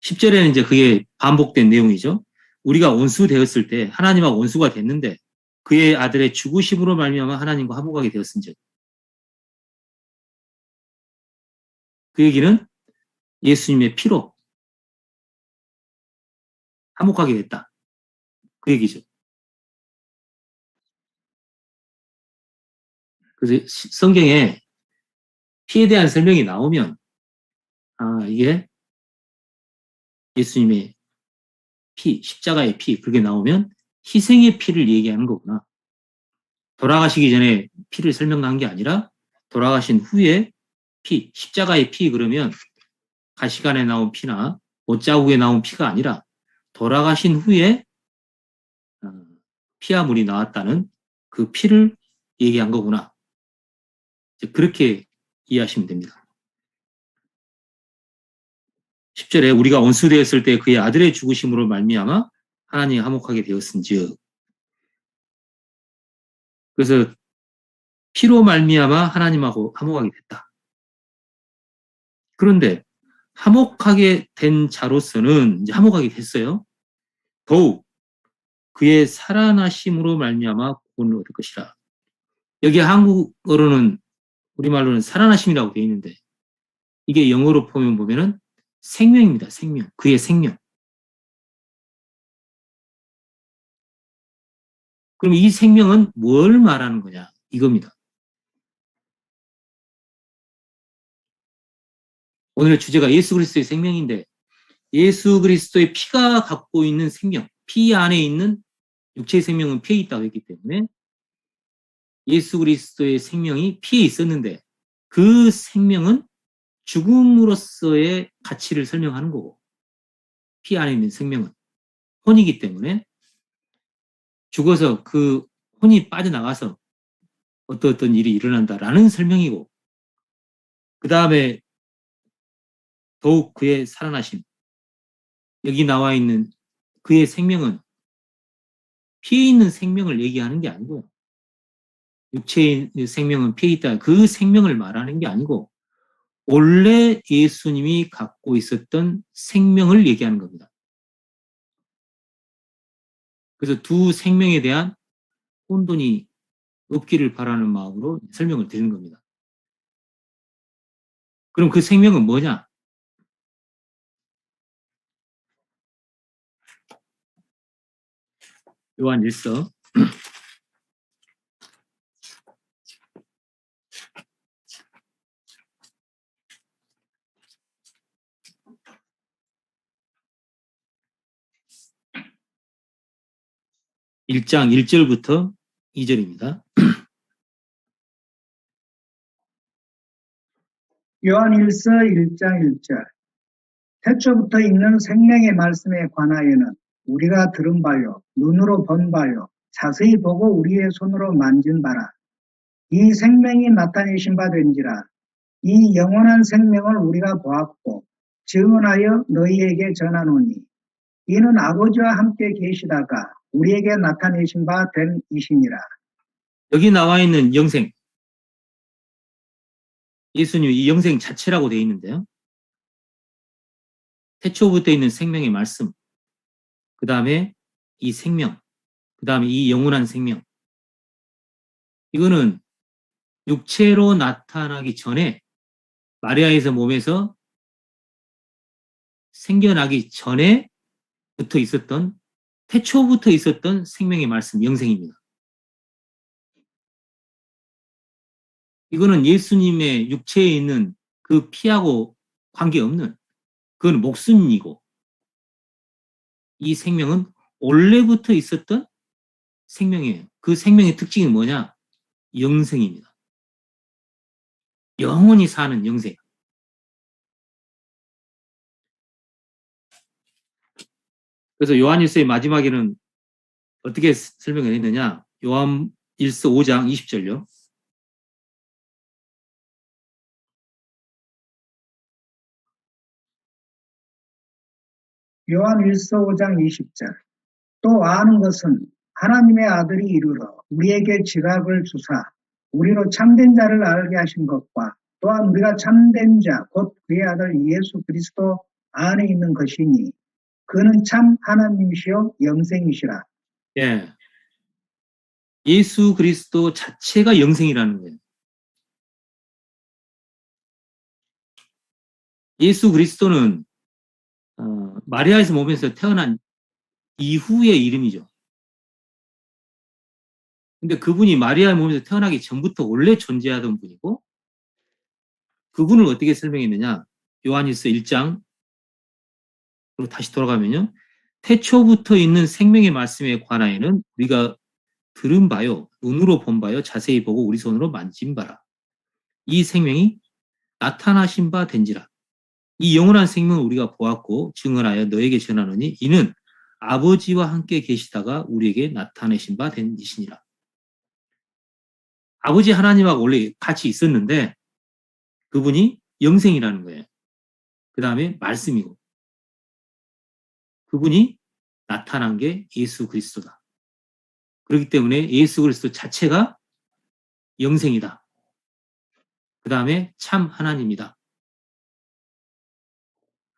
S2: 10절에는 이제 그게 반복된 내용이죠. 우리가 원수 되었을 때 하나님과 원수가 됐는데 그의 아들의 죽으심으로 말미암아 하나님과 화목하게 되었은즉 그 얘기는 예수님의 피로 화목하게 됐다. 그 얘기죠. 그래서 성경에 피에 대한 설명이 나오면 이게 예수님의 피, 십자가의 피 그게 나오면 희생의 피를 얘기하는 거구나. 돌아가시기 전에 피를 설명한 게 아니라 돌아가신 후에 피, 십자가의 피 그러면 가시관에 나온 피나 옷자국에 나온 피가 아니라 돌아가신 후에 피와 물이 나왔다는 그 피를 얘기한 거구나. 그렇게 이해하시면 됩니다. 10절에 우리가 원수되었을 때 그의 아들의 죽으심으로 말미암아 하나님이 화목하게 되었은즉 그래서 피로 말미암아 하나님하고 화목하게 됐다. 그런데 화목하게 된 자로서는 이제 화목하게 됐어요. 더욱 그의 살아나심으로 말미암아 구원을 얻을 것이라. 여기 한국어로는 우리말로는 살아나심이라고 되어 있는데 이게 영어로 보면은 생명입니다. 생명. 그의 생명. 그럼 이 생명은 뭘 말하는 거냐? 이겁니다. 오늘의 주제가 예수 그리스도의 생명인데 예수 그리스도의 피가 갖고 있는 생명, 피 안에 있는 육체의 생명은 피에 있다고 했기 때문에 예수 그리스도의 생명이 피에 있었는데 그 생명은 죽음으로서의 가치를 설명하는 거고 피 안에 있는 생명은 혼이기 때문에 죽어서 그 혼이 빠져나가서 어떤 일이 일어난다라는 설명이고 그 다음에 더욱 그의 살아나심 여기 나와 있는 그의 생명은 피에 있는 생명을 얘기하는 게 아니고요. 육체의 생명은 피에 있다. 그 생명을 말하는 게 아니고 원래 예수님이 갖고 있었던 생명을 얘기하는 겁니다. 그래서 두 생명에 대한 혼돈이 없기를 바라는 마음으로 설명을 드리는 겁니다. 그럼 그 생명은 뭐냐? 요한일서 1장 1절부터 2절입니다.
S1: 요한일서 1장 1절 태초부터 있는 생명의 말씀에 관하여는 우리가 들은 바요, 눈으로 본 바요, 자세히 보고 우리의 손으로 만진 바라. 이 생명이 나타내신 바 된지라. 이 영원한 생명을 우리가 보았고 증언하여 너희에게 전하노니 이는 아버지와 함께 계시다가 우리에게 나타내신 바 된 이시니라.
S2: 여기 나와 있는 영생, 예수님 이 영생 자체라고 되어 있는데요. 태초부터 있는 생명의 말씀, 그 다음에 이 생명, 그 다음에 이 영원한 생명. 이거는 육체로 나타나기 전에 마리아에서 몸에서 생겨나기 전에 부터 있었던, 태초부터 있었던 생명의 말씀, 영생입니다. 이거는 예수님의 육체에 있는 그 피하고 관계없는, 그건 목숨이고, 이 생명은 원래부터 있었던 생명이에요. 그 생명의 특징이 뭐냐? 영생입니다. 영원히 사는 영생. 그래서 요한일서의 마지막에는 어떻게 설명을 했느냐? 요한일서 5장 20절요.
S1: 요한 1서 5장 20절. 또 아는 것은 하나님의 아들이 이르러 우리에게 지각을 주사 우리로 참된 자를 알게 하신 것과 또한 우리가 참된 자 곧 그의 아들 예수 그리스도 안에 있는 것이니 그는 참 하나님이시요 영생이시라.
S2: 예. 예수 그리스도 자체가 영생이라는 거예요. 예수 그리스도는 마리아에서 몸에서 태어난 이후의 이름이죠. 근데 그분이 마리아의 몸에서 태어나기 전부터 원래 존재하던 분이고, 그분을 어떻게 설명했느냐? 요한일서 1장 로 다시 돌아가면요. 태초부터 있는 생명의 말씀에 관하여는 우리가 들은 바요, 눈으로 본 바요, 자세히 보고 우리 손으로 만진 바라. 이 생명이 나타나신 바 된지라. 이 영원한 생명을 우리가 보았고 증언하여 너에게 전하노니 이는 아버지와 함께 계시다가 우리에게 나타내신 바 된 이시니라. 아버지 하나님하고 원래 같이 있었는데 그분이 영생이라는 거예요. 그 다음에 말씀이고 그분이 나타난 게 예수 그리스도다. 그렇기 때문에 예수 그리스도 자체가 영생이다. 그 다음에 참 하나님이다.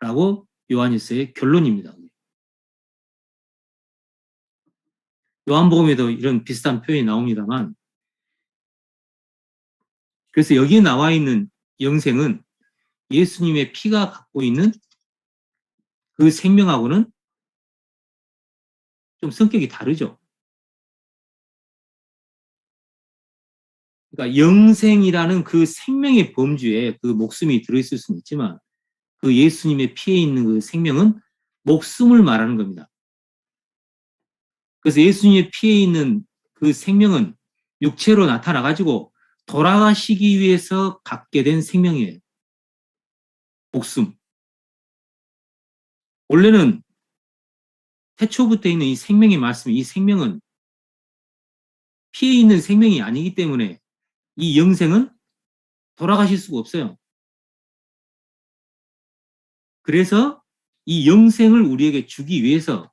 S2: 라고 요한일서의 결론입니다. 요한복음에도 이런 비슷한 표현이 나옵니다만, 그래서 여기에 나와 있는 영생은 예수님의 피가 갖고 있는 그 생명하고는 좀 성격이 다르죠. 그러니까 영생이라는 그 생명의 범주에 그 목숨이 들어있을 수는 있지만 그 예수님의 피에 있는 그 생명은 목숨을 말하는 겁니다. 그래서 예수님의 피에 있는 그 생명은 육체로 나타나가지고 돌아가시기 위해서 갖게 된 생명이에요. 목숨. 원래는 태초부터 있는 이 생명의 말씀, 이 생명은 피에 있는 생명이 아니기 때문에 이 영생은 돌아가실 수가 없어요. 그래서 이 영생을 우리에게 주기 위해서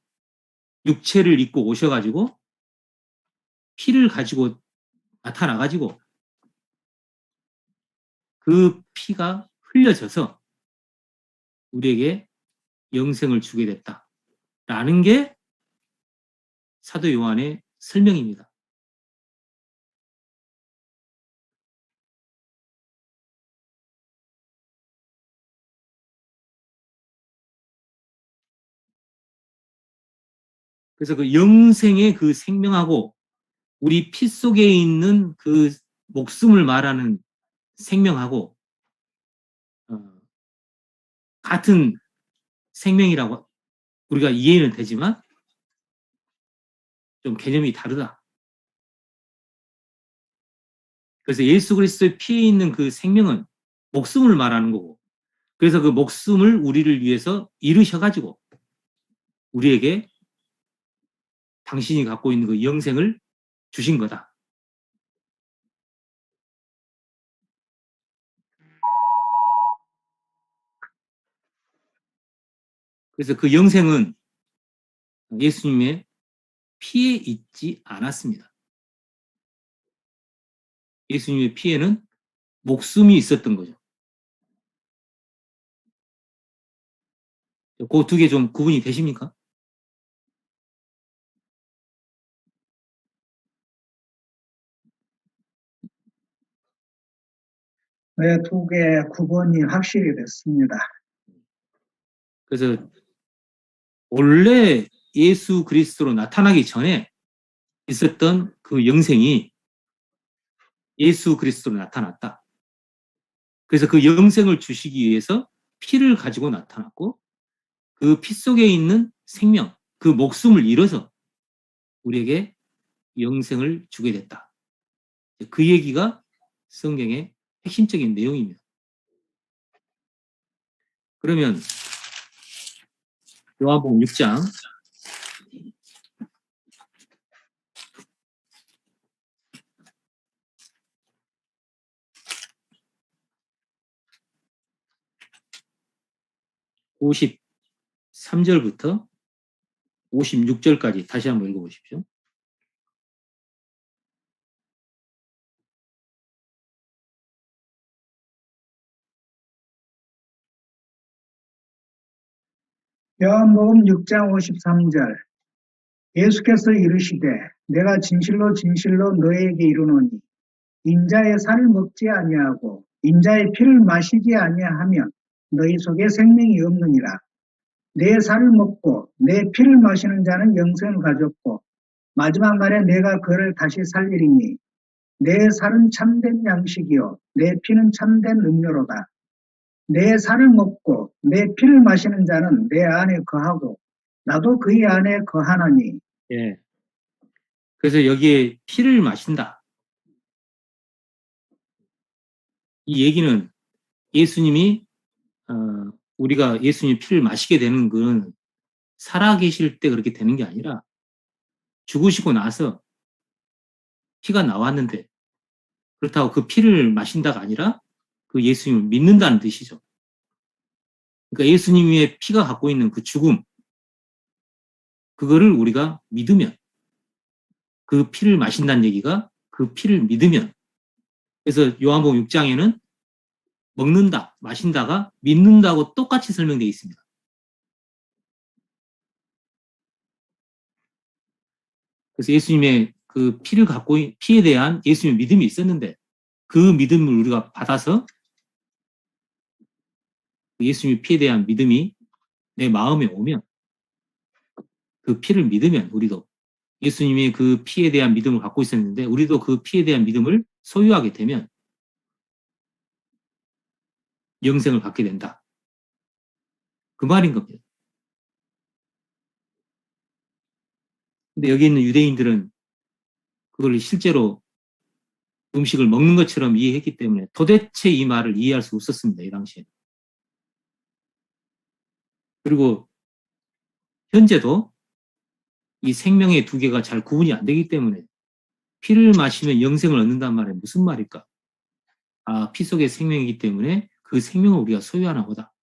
S2: 육체를 입고 오셔가지고 피를 가지고 나타나가지고 그 피가 흘려져서 우리에게 영생을 주게 됐다라는 게 사도 요한의 설명입니다. 그래서 그 영생의 그 생명하고 우리 피 속에 있는 그 목숨을 말하는 생명하고 같은 생명이라고 우리가 이해는 되지만 좀 개념이 다르다. 그래서 예수 그리스도의 피에 있는 그 생명은 목숨을 말하는 거고, 그래서 그 목숨을 우리를 위해서 잃으셔가지고 우리에게 당신이 갖고 있는 그 영생을 주신 거다. 그래서 그 영생은 예수님의 피에 있지 않았습니다. 예수님의 피에는 목숨이 있었던 거죠. 그 두 개 좀 구분이 되십니까?
S1: 네, 두 개 구분이 확실히 됐습니다.
S2: 그래서 원래 예수 그리스도로 나타나기 전에 있었던 그 영생이 예수 그리스도로 나타났다. 그래서 그 영생을 주시기 위해서 피를 가지고 나타났고 그 피 속에 있는 생명, 그 목숨을 잃어서 우리에게 영생을 주게 됐다. 그 얘기가 성경의 핵심적인 내용입니다. 그러면 요한복음 6장 53절부터 56절까지 다시 한번 읽어보십시오.
S1: 요한복음 6장 53절 예수께서 이르시되 내가 진실로 진실로 너에게 이르노니 인자의 살을 먹지 아니하고 인자의 피를 마시지 아니하면 너희 속에 생명이 없느니라. 내 살을 먹고 내 피를 마시는 자는 영생을 가졌고 마지막 날에 내가 그를 다시 살리리니 내 살은 참된 양식이요 내 피는 참된 음료로다. 내 살을 먹고 내 피를 마시는 자는 내 안에 거하고 나도 그의 안에 거하나니.
S2: 예. 그래서 여기에 피를 마신다. 이 얘기는 예수님이 우리가 예수님 피를 마시게 되는 건 살아계실 때 그렇게 되는 게 아니라 죽으시고 나서 피가 나왔는데 그렇다고 그 피를 마신다가 아니라 그 예수님을 믿는다는 뜻이죠. 그러니까 예수님의 피가 갖고 있는 그 죽음, 그거를 우리가 믿으면, 그 피를 마신다는 얘기가 그 피를 믿으면, 그래서 요한복음 6장에는 먹는다, 마신다가 믿는다고 똑같이 설명되어 있습니다. 그래서 예수님의 그 피를 갖고, 피에 대한 예수님의 믿음이 있었는데 그 믿음을 우리가 받아서 예수님의 피에 대한 믿음이 내 마음에 오면 그 피를 믿으면 우리도 예수님이 그 피에 대한 믿음을 갖고 있었는데 우리도 그 피에 대한 믿음을 소유하게 되면 영생을 갖게 된다. 그 말인 겁니다. 근데 여기 있는 유대인들은 그걸 실제로 음식을 먹는 것처럼 이해했기 때문에 도대체 이 말을 이해할 수 없었습니다. 이 당시에. 그리고 현재도 이 생명의 두 개가 잘 구분이 안 되기 때문에 피를 마시면 영생을 얻는단 말에 무슨 말일까? 아, 피 속에 생명이기 때문에 그 생명을 우리가 소유하나 보다.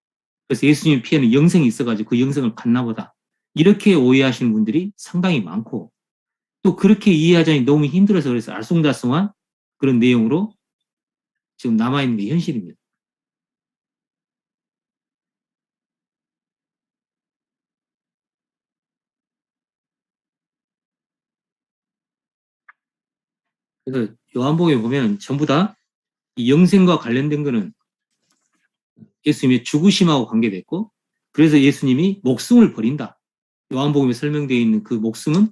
S2: 그래서 예수님 피에는 영생이 있어가지고 그 영생을 갖나 보다. 이렇게 오해하시는 분들이 상당히 많고 또 그렇게 이해하자니 너무 힘들어서 그래서 알쏭달쏭한 그런 내용으로 지금 남아있는 게 현실입니다. 그래서 요한복음에 보면 전부 다 이 영생과 관련된 거는 예수님의 죽으심하고 관계됐고 그래서 예수님이 목숨을 버린다. 요한복음에 설명되어 있는 그 목숨은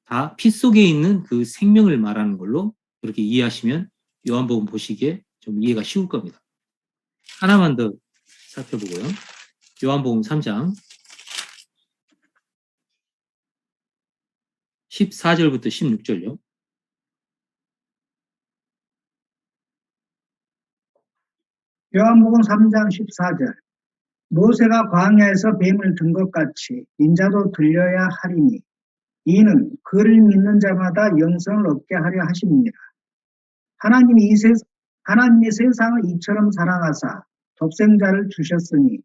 S2: 다 피 속에 있는 그 생명을 말하는 걸로 그렇게 이해하시면 요한복음 보시기에 좀 이해가 쉬울 겁니다. 하나만 더 살펴보고요. 요한복음 3장 14절부터 16절요.
S1: 요한복음 3장 14절 모세가 광야에서 뱀을 든 것 같이 인자도 들려야 하리니 이는 그를 믿는 자마다 영생을 얻게 하려 하심이니라. 하나님이 세상을 이처럼 사랑하사 독생자를 주셨으니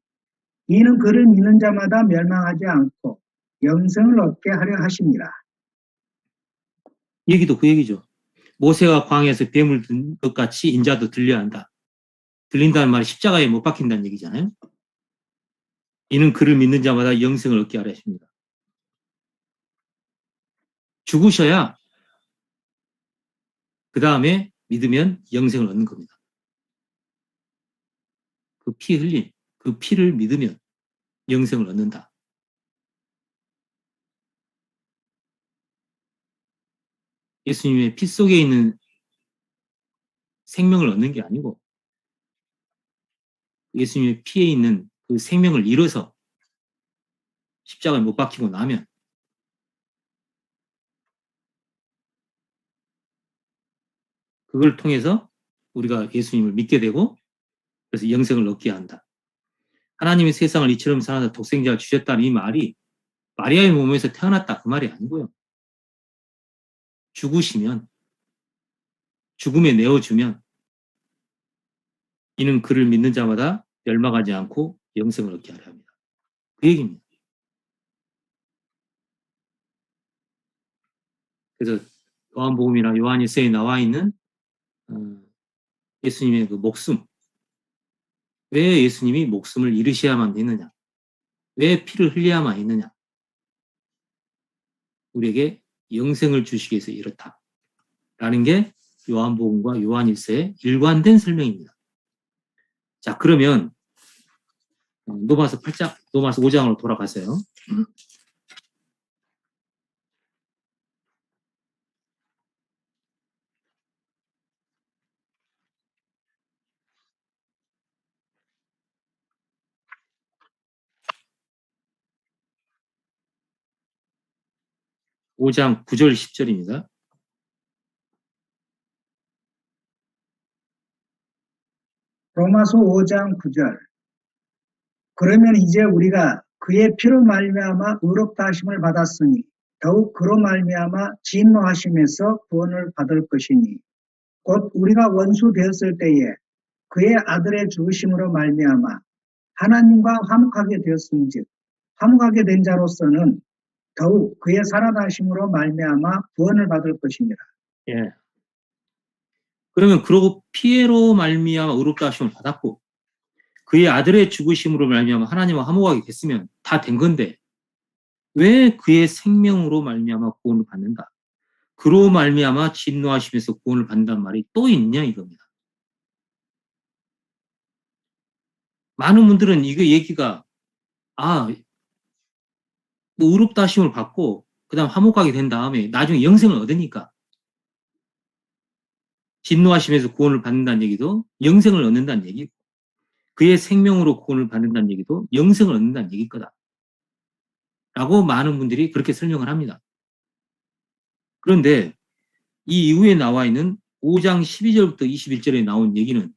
S1: 이는 그를 믿는 자마다 멸망하지 않고 영생을 얻게 하려 하십니다.
S2: 얘기도 그 얘기죠. 모세가 광야에서 뱀을 든 것 같이 인자도 들려야 한다. 들린다는 말이 십자가에 못 박힌다는 얘기잖아요. 이는 그를 믿는 자마다 영생을 얻게 하려 하십니다. 죽으셔야 그 다음에 믿으면 영생을 얻는 겁니다. 그 피 흘린 그 피를 믿으면 영생을 얻는다. 예수님의 피 속에 있는 생명을 얻는 게 아니고 예수님의 피에 있는 그 생명을 잃어서 십자가에 못 박히고 나면 그걸 통해서 우리가 예수님을 믿게 되고 그래서 영생을 얻게 한다. 하나님이 세상을 이처럼 사랑하사 독생자를 주셨다는 이 말이 마리아의 몸에서 태어났다 그 말이 아니고요. 죽으시면 죽음에 내어주면 이는 그를 믿는 자마다 멸망하지 않고 영생을 얻게 하려 합니다. 그 얘기입니다. 그래서 요한복음이나 요한일서에 나와 있는 예수님의 그 목숨, 왜 예수님이 목숨을 잃으셔야만 했느냐, 왜 피를 흘려야만 했느냐, 우리에게 영생을 주시기 위해서 이렇다 라는 게 요한복음과 요한일서의 일관된 설명입니다. 자, 그러면 로마서 5장으로 돌아가세요. 오 장 9절 10절입니다.
S1: 로마서 5장 9절. 그러면 이제 우리가 그의 피로 말미암아 의롭다 하심을 받았으니 더욱 그로 말미암아 진노하심에서 구원을 받을 것이니 곧 우리가 원수 되었을 때에 그의 아들의 죽으심으로 말미암아 하나님과 화목하게 되었은즉 화목하게 된 자로서는 더욱 그의 살아나심으로 말미암아 구원을 받을 것이니라.
S2: 예. 그러면 그러고 피로 말미암아 의롭다 하심을 받았고 그의 아들의 죽으심으로 말미암아 하나님과 화목하게 됐으면 다 된 건데 왜 그의 생명으로 말미암아 구원을 받는가? 그로 말미암아 진노하심에서 구원을 받는다는 말이 또 있냐 이겁니다. 많은 분들은 이거 얘기가 뭐 의롭다 하심을 받고 그다음 화목하게 된 다음에 나중에 영생을 얻으니까 진노하심에서 구원을 받는다는 얘기도 영생을 얻는다는 얘기고 그의 생명으로 구원을 받는다는 얘기도 영생을 얻는다는 얘기일 거다. 라고 많은 분들이 그렇게 설명을 합니다. 그런데 이 이후에 나와 있는 5장 12절부터 21절에 나온 얘기는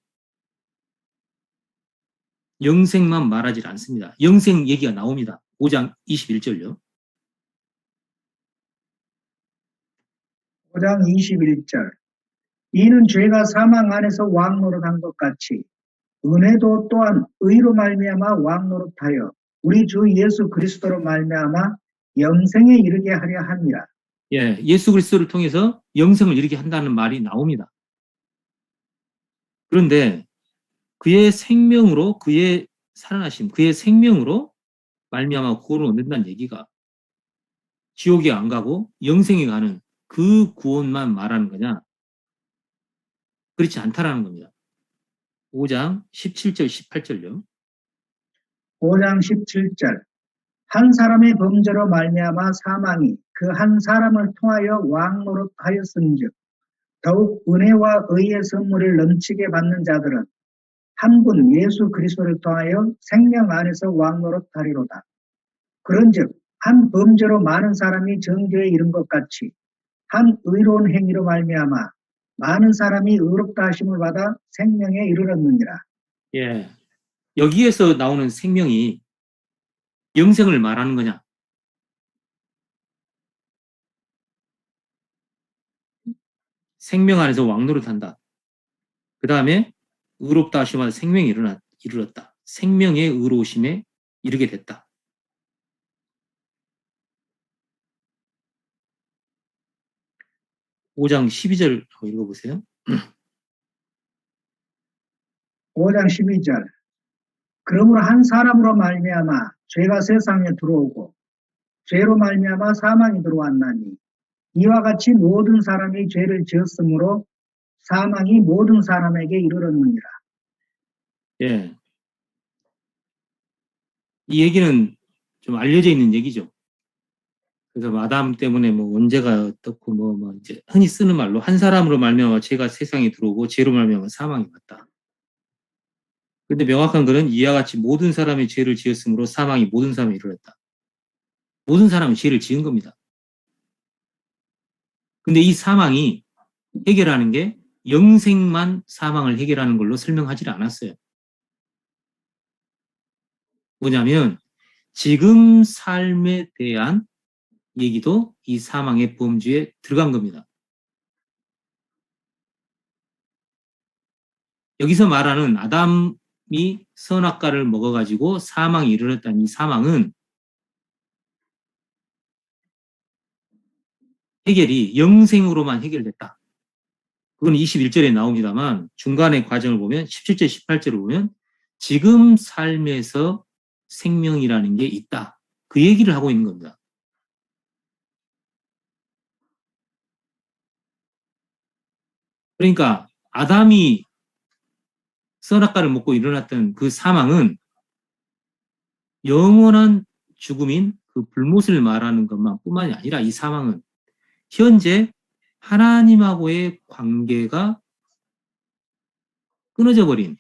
S2: 영생만 말하지 않습니다. 영생 얘기가 나옵니다. 5장 21절요.
S1: 5장 21절. 이는 죄가 사망 안에서 왕노릇한 것 같이 은혜도 또한 의로 말미암아 왕노릇하여 우리 주 예수 그리스도로 말미암아 영생에 이르게 하려 함이라.
S2: 예, 예수 그리스도를 통해서 영생을 이루게 한다는 말이 나옵니다. 그런데 그의 생명으로 그의 살아나심, 그의 생명으로 말미암아 구원을 얻는다는 얘기가 지옥에 안 가고 영생에 가는 그 구원만 말하는 거냐? 그렇지 않다라는 겁니다. 5장 17절, 18절요.
S1: 5장 17절. 한 사람의 범죄로 말미암아 사망이 그 한 사람을 통하여 왕노릇하였은즉 더욱 은혜와 의의 선물을 넘치게 받는 자들은 한 분 예수 그리스도를 통하여 생명 안에서 왕노릇하리로다. 그런즉 한 범죄로 많은 사람이 정죄에 이른 것 같이 한 의로운 행위로 말미암아 많은 사람이 의롭다 하심을 받아 생명에 이르렀느니라.
S2: 예, 여기에서 나오는 생명이 영생을 말하는 거냐? 생명 안에서 왕노릇한다. 그 다음에 의롭다 하심마다 생명이 이르렀다. 생명의 의로우심에 이르게 됐다. (5장 12절) 읽어보세요.
S1: 5장 12절. 그러므로 한 사람으로 말미암아 죄가 세상에 들어오고 죄로 말미암아 사망이 들어왔나니 이와 같이 모든 사람이 죄를 지었으므로 사망이 모든 사람에게 이르렀느니라.
S2: 예. 이 얘기는 좀 알려져 있는 얘기죠. 그래서 아담 때문에 뭐 원죄가 어떻고 뭐 이제 흔히 쓰는 말로 한 사람으로 말미암아 죄가 세상에 들어오고 죄로 말미암아 사망이 왔다. 근데 명확한 것은 이와 같이 모든 사람이 죄를 지었으므로 사망이 모든 사람에 이르렀다. 모든 사람이 죄를 지은 겁니다. 근데 이 사망이 해결하는 게 영생만 사망을 해결하는 걸로 설명하지 않았어요. 뭐냐면 지금 삶에 대한 얘기도 이 사망의 범주에 들어간 겁니다. 여기서 말하는 아담이 선악과를 먹어가지고 사망이 이르렀다는 이 사망은 해결이 영생으로만 해결됐다. 그건 21절에 나옵니다만 중간의 과정을 보면 17절, 18절을 보면 지금 삶에서 생명이라는 게 있다. 그 얘기를 하고 있는 겁니다. 그러니까 아담이 선악과를 먹고 일어났던 그 사망은 영원한 죽음인 그 불못을 말하는 것만 뿐만이 아니라 이 사망은 현재 하나님하고의 관계가 끊어져 버린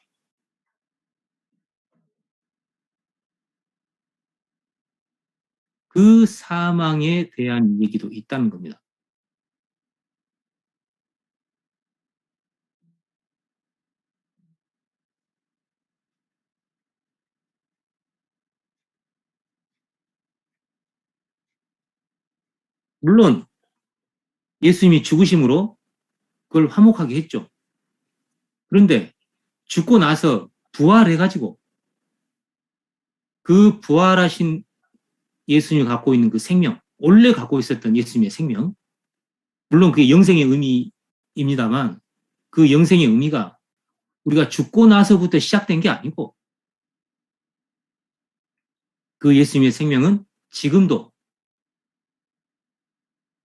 S2: 그 사망에 대한 얘기도 있다는 겁니다. 물론 예수님이 죽으심으로 그걸 화목하게 했죠. 그런데 죽고 나서 부활해가지고 그 부활하신 예수님이 갖고 있는 그 생명, 원래 갖고 있었던 예수님의 생명, 물론 그게 영생의 의미입니다만 그 영생의 의미가 우리가 죽고 나서부터 시작된 게 아니고 그 예수님의 생명은 지금도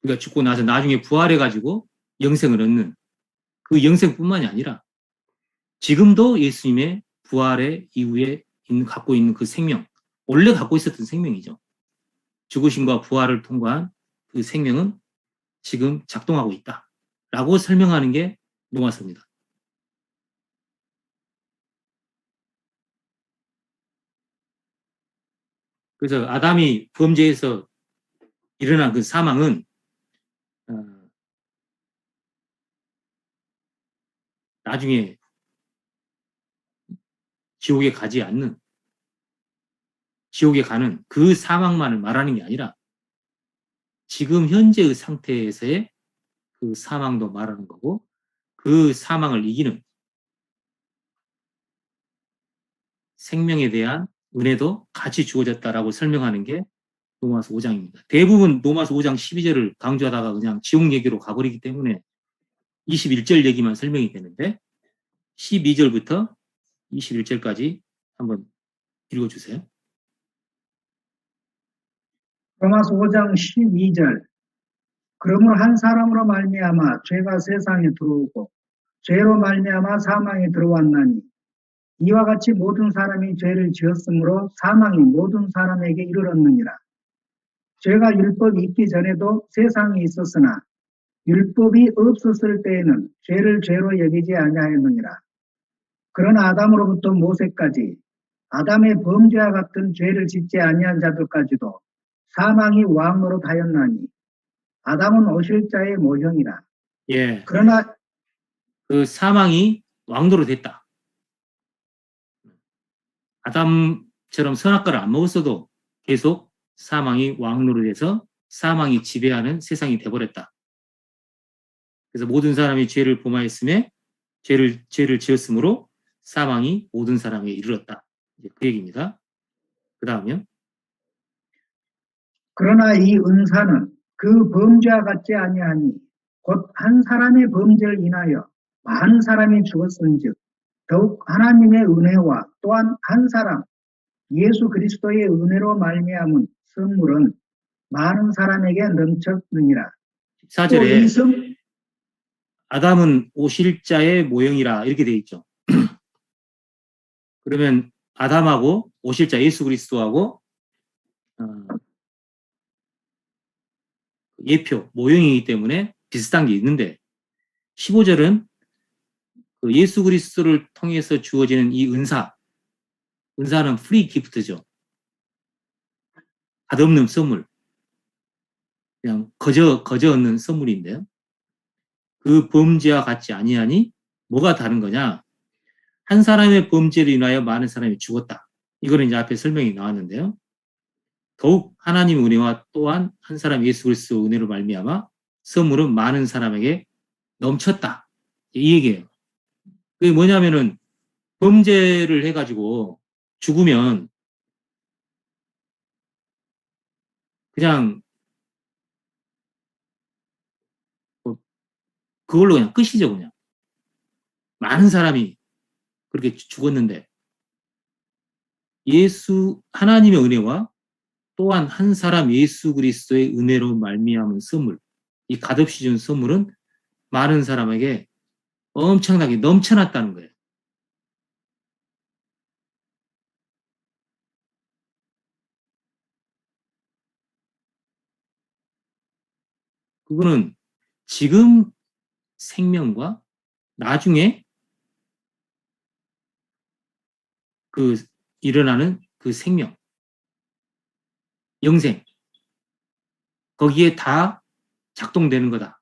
S2: 우리가 죽고 나서 나중에 부활해가지고 영생을 얻는 그 영생뿐만이 아니라 지금도 예수님의 부활의 이후에 갖고 있는 그 생명, 원래 갖고 있었던 생명이죠. 죽으심과 부활을 통과한 그 생명은 지금 작동하고 있다. 라고 설명하는 게 로마서입니다. 그래서 아담이 범죄에서 일어난 그 사망은 나중에 지옥에 가지 않는, 지옥에 가는 그 사망만을 말하는 게 아니라 지금 현재의 상태에서의 그 사망도 말하는 거고 그 사망을 이기는 생명에 대한 은혜도 같이 주어졌다라고 설명하는 게 로마서 5장입니다. 대부분 로마서 5장 12절을 강조하다가 그냥 지옥 얘기로 가버리기 때문에 21절 얘기만 설명이 되는데 12절부터 21절까지 한번 읽어주세요.
S1: 로마서 5장 12절. 그러므로 한 사람으로 말미암아 죄가 세상에 들어오고 죄로 말미암아 사망이 들어왔나니 이와 같이 모든 사람이 죄를 지었으므로 사망이 모든 사람에게 이르렀느니라. 죄가 율법이 있기 전에도 세상에 있었으나 율법이 없었을 때에는 죄를 죄로 여기지 아니하였느니라. 그러나 아담으로부터 모세까지 아담의 범죄와 같은 죄를 짓지 아니한 자들까지도 사망이 왕노릇 하였나니 아담은 오실 자의 모형이라.
S2: 예.
S1: 그러나
S2: 그 사망이 왕노릇 했다. 아담처럼 선악과를 안 먹었어도 계속 사망이 왕노릇해서 사망이 지배하는 세상이 돼버렸다. 그래서 모든 사람이 죄를 범하였음에 죄를 지었으므로 사망이 모든 사람에게 이르렀다. 이제 그 얘기입니다. 그 다음요.
S1: 그러나 이 은사는 그 범죄와 같지 아니하니 곧 한 사람의 범죄를 인하여 많은 사람이 죽었은즉 더욱 하나님의 은혜와 또한 한 사람 예수 그리스도의 은혜로 말미암은 선물은 많은 사람에게 넘쳤느니라. 또
S2: 14절에 아담은 오실자의 모형이라 이렇게 되어 있죠. 그러면 아담하고 오실자 예수 그리스도하고 예표, 모형이기 때문에 비슷한 게 있는데 15절은 그 예수 그리스도를 통해서 주어지는 이 은사는 프리 기프트죠. 값없는 선물, 그냥 거저 얻는 선물인데요. 그 범죄와 같지 아니하니 뭐가 다른 거냐? 한 사람의 범죄로 인하여 많은 사람이 죽었다. 이거는 이제 앞에 설명이 나왔는데요. 더욱 하나님의 은혜와 또한 한 사람 예수 그리스도 은혜로 말미암아 선물은 많은 사람에게 넘쳤다. 이 얘기예요. 그게 뭐냐면은 범죄를 해가지고 죽으면 그냥 뭐 그걸로 그냥 끝이죠. 그냥 많은 사람이 그렇게 죽었는데 하나님의 은혜와 또한 한 사람 예수 그리스도의 은혜로 말미암은 선물, 이 값없이 준 선물은 많은 사람에게 엄청나게 넘쳐났다는 거예요. 그거는 지금 생명과 나중에 그 일어나는 그 생명, 영생, 거기에 다 작동되는 거다.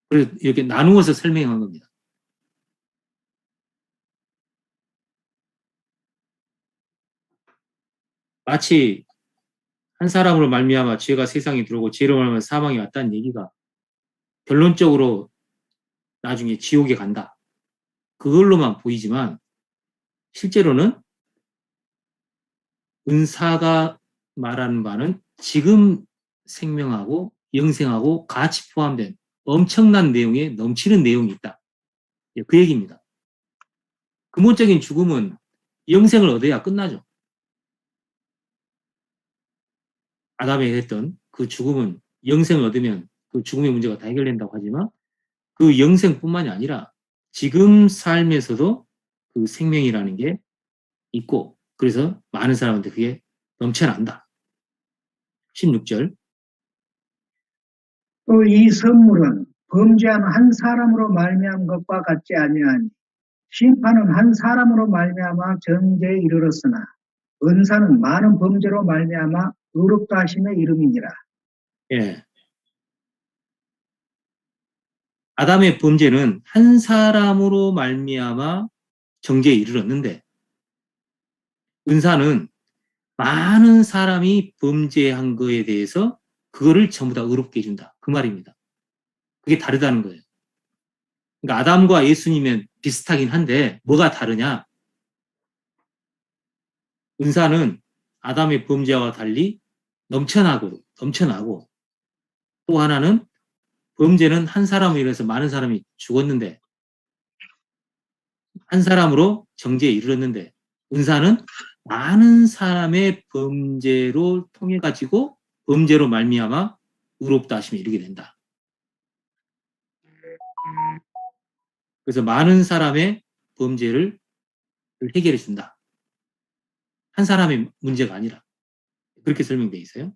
S2: 그래서 이렇게 나누어서 설명한 겁니다. 마치 한 사람으로 말미암아 죄가 세상에 들어오고 죄로 말미암아 사망이 왔다는 얘기가 결론적으로 나중에 지옥에 간다. 그걸로만 보이지만 실제로는 은사가 말하는 바는 지금 생명하고 영생하고 같이 포함된 엄청난 내용에 넘치는 내용이 있다. 그 얘기입니다. 근본적인 죽음은 영생을 얻어야 끝나죠. 아담에 했던 그 죽음은 영생을 얻으면 그 죽음의 문제가 다 해결된다고 하지만 그 영생뿐만이 아니라 지금 삶에서도 그 생명이라는 게 있고 그래서 많은 사람한테 그게 넘쳐난다. 16절.
S1: 또 이 선물은 범죄한 한 사람으로 말미암은 것과 같지 아니하니 심판은 한 사람으로 말미암아 정죄에 이르렀으나 은사는 많은 범죄로 말미암아 의롭다 하심의 이름이니라.
S2: 예. 아담의 범죄는 한 사람으로 말미암아 정죄에 이르렀는데 은사는 많은 사람이 범죄한 거에 대해서 그거를 전부 다 의롭게 해준다. 그 말입니다. 그게 다르다는 거예요. 그러니까 아담과 예수님은 비슷하긴 한데 뭐가 다르냐? 은사는 아담의 범죄와 달리 넘쳐나고 또 하나는 범죄는 한 사람으로 인해서 많은 사람이 죽었는데 한 사람으로 정죄에 이르렀는데 은사는 많은 사람의 범죄로 통해 가지고 범죄로 말미암아 의롭다 하심에 이르게 된다. 그래서 많은 사람의 범죄를 해결해 준다. 한 사람의 문제가 아니라 그렇게 설명되어 있어요.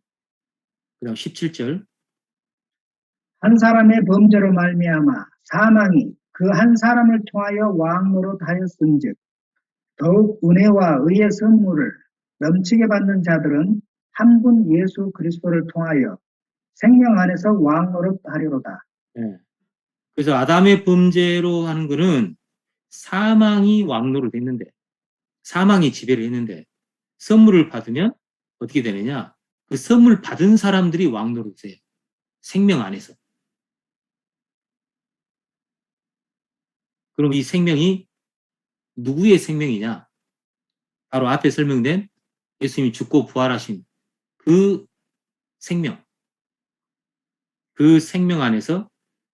S2: 그다음 17절.
S1: 한 사람의 범죄로 말미암아 사망이 그 한 사람을 통하여 왕노릇 하였은즉 더욱 은혜와 의의 선물을 넘치게 받는 자들은 한 분 예수 그리스도를 통하여 생명 안에서 왕노릇 하리로다.
S2: 네. 그래서 아담의 범죄로 하는 거는 사망이 왕노릇 했는데 사망이 지배를 했는데 선물을 받으면 어떻게 되느냐? 그 선물 받은 사람들이 왕노릇해요. 생명 안에서. 그럼 이 생명이 누구의 생명이냐? 바로 앞에 설명된 예수님이 죽고 부활하신 그 생명, 그 생명 안에서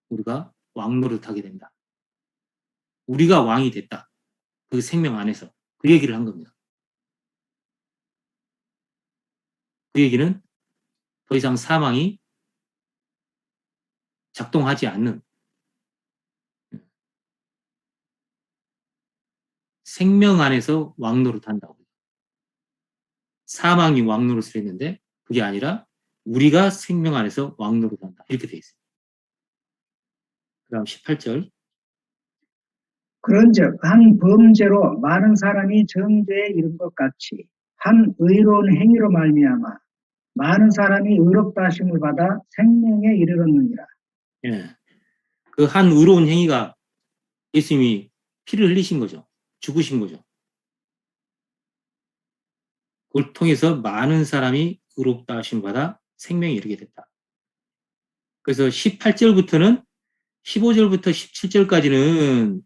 S2: 우리가 왕노릇하게 된다. 우리가 왕이 됐다. 그 생명 안에서. 그 얘기를 한 겁니다. 그 얘기는 더 이상 사망이 작동하지 않는 생명 안에서 왕노릇한다고. 사망이 왕노릇을 했는데 그게 아니라 우리가 생명 안에서 왕노릇한다. 이렇게 돼 있어요. 그 다음 18절.
S1: 그런즉 한 범죄로 많은 사람이 정죄에 이른 것 같이 한 의로운 행위로 말미암아 많은 사람이 의롭다 하심을 받아 생명에 이르렀느니라.
S2: 예. 그 한 의로운 행위가 예수님이 피를 흘리신 거죠. 죽으신 거죠. 그걸 통해서 많은 사람이 의롭다 하심을 받아 생명에 이르게 됐다. 그래서 18절부터는 15절부터 17절까지는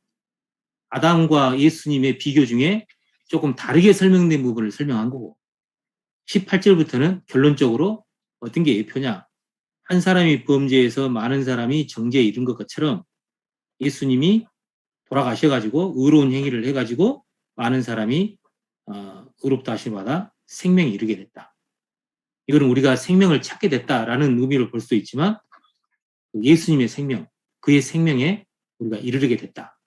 S2: 아담과 예수님의 비교 중에 조금 다르게 설명된 부분을 설명한 거고 18절부터는 결론적으로 어떤 게 예표냐. 한 사람이 범죄해서 많은 사람이 정죄에 이른 것처럼 예수님이 돌아가셔가지고 의로운 행위를 해가지고 많은 사람이 의롭다 하심을 받아 생명에 이르게 됐다. 이거는 우리가 생명을 찾게 됐다라는 의미를 볼 수도 있지만 예수님의 생명, 그의 생명에 우리가 이르게 됐다.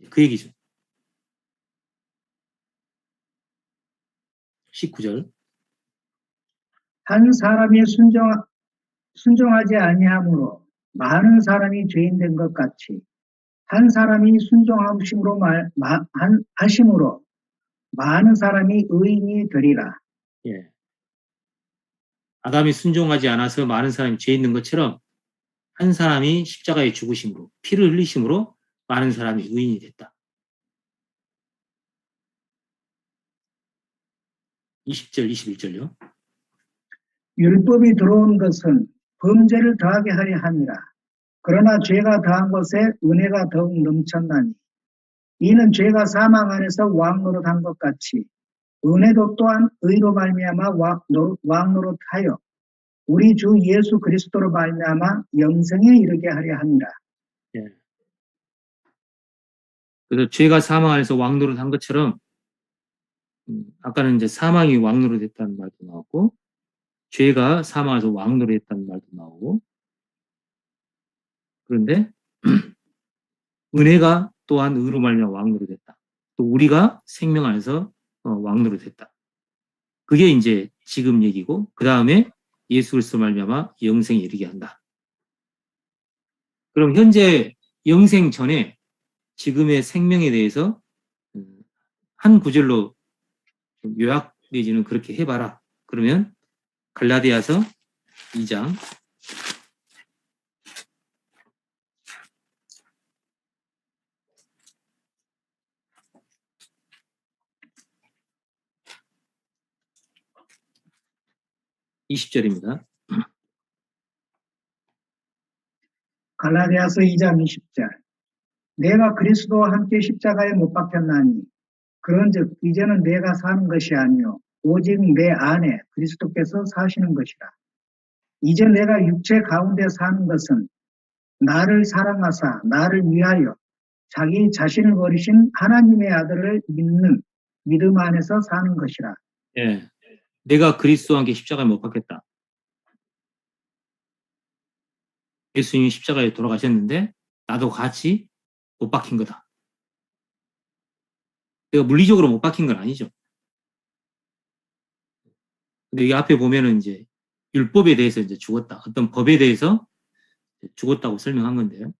S2: 그 얘기죠. 19절.
S1: 한 사람이 순종하지 아니함으로 많은 사람이 죄인 된 것 같이 한 사람이 순종하심으로 하심으로 많은 사람이 의인이 되리라.
S2: 예. 아담이 순종하지 않아서 많은 사람이 죄 있는 것처럼 한 사람이 십자가에 죽으심으로 피를 흘리심으로 많은 사람이 의인이 됐다. 20절, 21절요.
S1: 율법이 들어온 것은 범죄를 더하게 하려 함이라. 그러나 죄가 더한 것에 은혜가 더욱 넘쳤나니 이는 죄가 사망 안에서 왕노릇한 것 같이 은혜도 또한 의로 말미암아 왕노릇하여 우리 주 예수 그리스도로 말미암아 영생에 이르게 하려 함이라.
S2: 예. 그래서 죄가 사망 안에서 왕노릇한 것처럼 아까는 이제 사망이 왕노릇했다는 말도 나왔고 죄가 사망에서 왕노릇했다는 말도 나오고 그런데 은혜가 또한 의로 말미암아 왕노릇했다. 또 우리가 생명 안에서 왕노릇했다. 그게 이제 지금 얘기고 그 다음에 예수 그리스도 말미암아 영생에 이르게 한다. 그럼 현재 영생 전에 지금의 생명에 대해서 한 구절로 요약 내지는 그렇게 해봐라. 그러면 갈라디아서 2장 20절입니다.
S1: 갈라디아서 2장 20절. 내가 그리스도와 함께 십자가에 못 박혔나니 그런즉 이제는 내가 사는 것이 아니요 오직 내 안에 그리스도께서 사시는 것이라. 이제 내가 육체 가운데 사는 것은 나를 사랑하사 나를 위하여 자기 자신을 버리신 하나님의 아들을 믿는 믿음 안에서 사는 것이라.
S2: 예, 내가 그리스도와 함께 십자가에 못 박혔다. 예수님이 십자가에 돌아가셨는데 나도 같이 못 박힌 거다. 내가 물리적으로 못 박힌 건 아니죠. 근데 이 앞에 보면은 이제 율법에 대해서 이제 죽었다. 어떤 법에 대해서 죽었다고 설명한 건데요.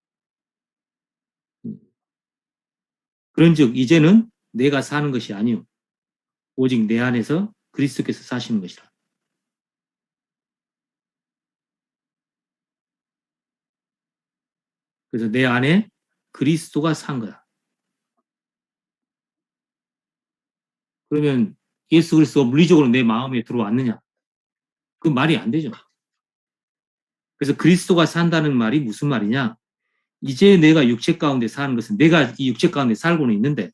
S2: 그런즉 이제는 내가 사는 것이 아니요 오직 내 안에서 그리스도께서 사시는 것이라. 그래서 내 안에 그리스도가 산 거다. 그러면 예수 그리스도가 물리적으로 내 마음에 들어왔느냐? 그 말이 안 되죠. 그래서 그리스도가 산다는 말이 무슨 말이냐? 이제 내가 육체 가운데 사는 것은 내가 이 육체 가운데 살고는 있는데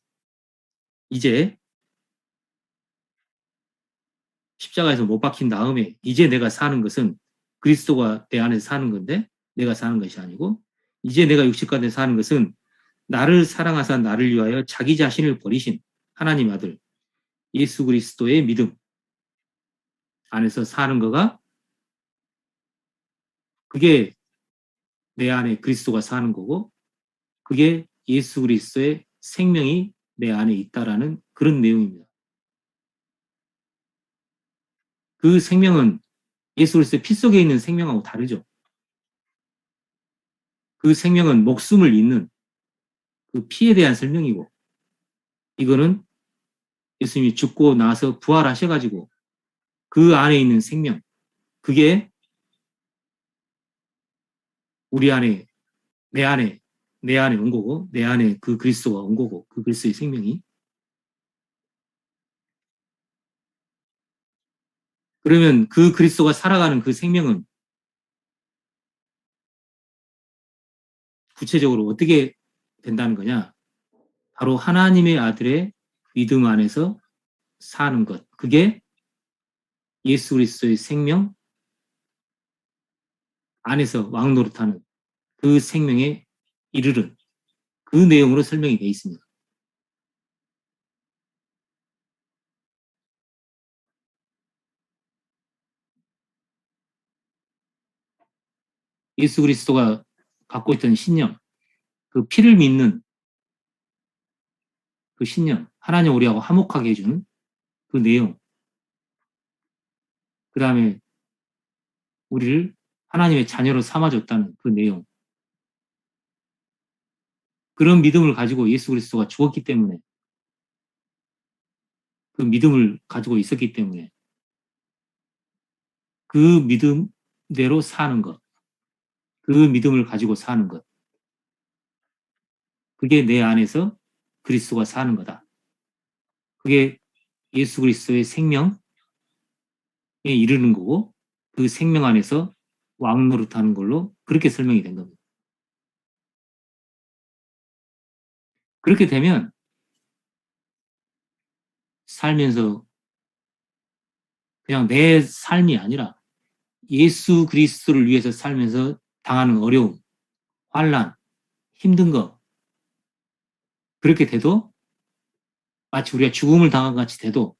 S2: 이제 십자가에서 못 박힌 다음에 이제 내가 사는 것은 그리스도가 내 안에서 사는 건데 내가 사는 것이 아니고 이제 내가 육신 가운데 사는 것은 나를 사랑하사 나를 위하여 자기 자신을 버리신 하나님 아들 예수 그리스도의 믿음 안에서 사는 거가 그게 내 안에 그리스도가 사는 거고 그게 예수 그리스도의 생명이 내 안에 있다라는 그런 내용입니다. 그 생명은 예수 그리스도의 피 속에 있는 생명하고 다르죠. 그 생명은 목숨을 잇는 그 피에 대한 설명이고 이거는 예수님이 죽고 나서 부활하셔가지고 그 안에 있는 생명 그게 우리 안에 내 안에 온 거고 내 안에 그 그리스도가 온 거고 그 그리스도의 생명이 그러면 그 그리스도가 살아가는 그 생명은 구체적으로 어떻게 된다는 거냐? 바로 하나님의 아들의 믿음 안에서 사는 것. 그게 예수 그리스도의 생명 안에서 왕노릇하는 그 생명에 이르는 그 내용으로 설명이 되어 있습니다. 예수 그리스도가 갖고 있던 신념, 그 피를 믿는 그 신념, 하나님 우리하고 화목하게 해주는 그 내용, 그 다음에 우리를 하나님의 자녀로 삼아줬다는 그 내용, 그런 믿음을 가지고 예수 그리스도가 죽었기 때문에 그 믿음을 가지고 있었기 때문에 그 믿음대로 사는 것, 그 믿음을 가지고 사는 것, 그게 내 안에서 그리스도가 사는 거다. 그게 예수 그리스도의 생명에 이르는 거고 그 생명 안에서 왕노릇하는 걸로 그렇게 설명이 된 겁니다. 그렇게 되면 살면서 그냥 내 삶이 아니라 예수 그리스도를 위해서 살면서 당하는 어려움, 환난, 힘든 거 그렇게 돼도 마치 우리가 죽음을 당한 같이 돼도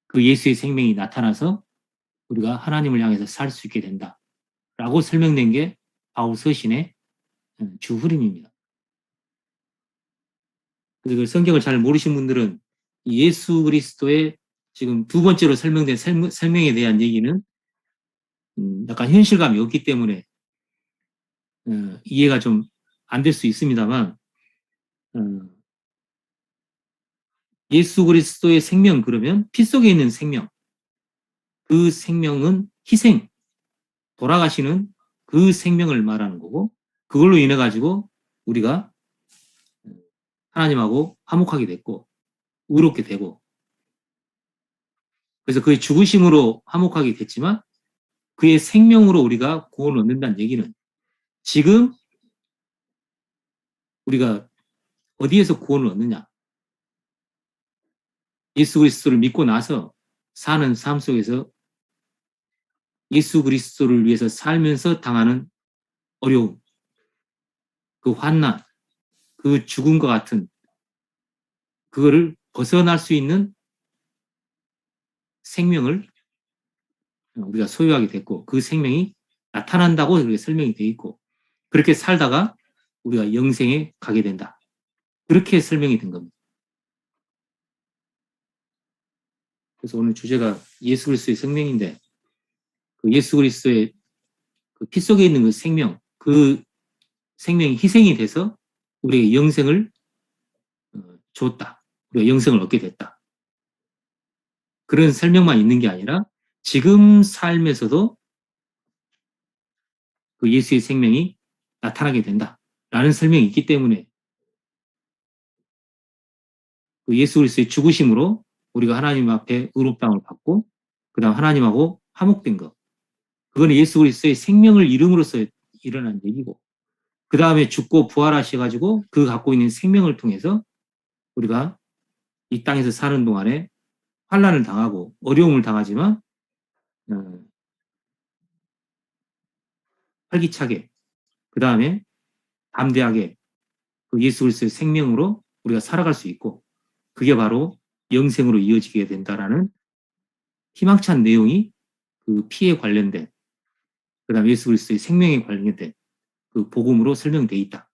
S2: 그 예수의 생명이 나타나서 우리가 하나님을 향해서 살 수 있게 된다라고 설명된 게 바울 서신의 주 흐름입니다. 그리고 성경을 잘 모르신 분들은 예수 그리스도의 지금 두 번째로 설명된 설명에 대한 얘기는 약간 현실감이 없기 때문에 이해가 좀 안 될 수 있습니다만 예수 그리스도의 생명 그러면 피 속에 있는 생명 그 생명은 희생 돌아가시는 그 생명을 말하는 거고 그걸로 인해 가지고 우리가 하나님하고 화목하게 됐고 의롭게 되고 그래서 그의 죽으심으로 화목하게 됐지만 그의 생명으로 우리가 구원을 얻는다는 얘기는 지금 우리가 어디에서 구원을 얻느냐 예수 그리스도를 믿고 나서 사는 삶 속에서 예수 그리스도를 위해서 살면서 당하는 어려움 그 환난 그 죽음과 같은 그거를 벗어날 수 있는 생명을 우리가 소유하게 됐고 그 생명이 나타난다고 그렇게 설명이 되어 있고 그렇게 살다가 우리가 영생에 가게 된다. 그렇게 설명이 된 겁니다. 그래서 오늘 주제가 예수 그리스도의 생명인데 그 예수 그리스도의 그 피 속에 있는 그 생명, 그 생명이 희생이 돼서 우리에게 영생을 줬다. 우리가 영생을 얻게 됐다. 그런 설명만 있는 게 아니라 지금 삶에서도 그 예수의 생명이 나타나게 된다라는 설명이 있기 때문에 그 예수 그리스도의 죽으심으로 우리가 하나님 앞에 의롭다함을 받고 그다음 하나님하고 화목된 것. 그건 예수 그리스도의 생명을 이름으로써 일어난 얘기고 그 다음에 죽고 부활하셔가지고 그 갖고 있는 생명을 통해서 우리가 이 땅에서 사는 동안에 환난을 당하고 어려움을 당하지만 활기차게 그 다음에 담대하게 그 예수 그리스도의 생명으로 우리가 살아갈 수 있고 그게 바로 영생으로 이어지게 된다라는 희망찬 내용이 그 피에 관련된 그 다음에 예수 그리스도의 생명에 관련된 그 복음으로 설명되어 있다.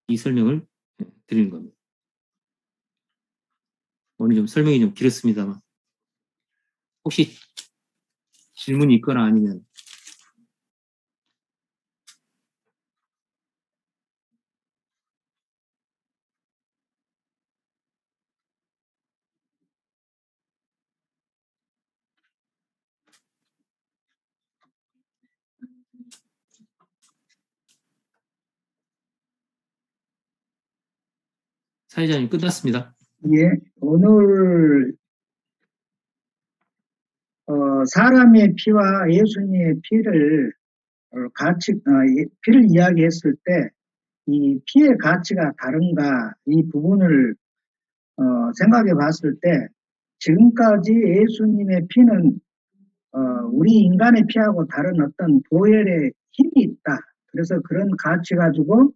S2: 이 설명을 드리는 겁니다. 오늘 좀 설명이 좀 길었습니다만 혹시 질문이 있거나 아니면 사회자님 끝났습니다.
S1: 예, 오늘 사람의 피와 예수님의 피를 피를 이야기했을 때 이 피의 가치가 다른가 이 부분을 생각해 봤을 때 지금까지 예수님의 피는 우리 인간의 피하고 다른 어떤 보혈의 힘이 있다. 그래서 그런 가치 가지고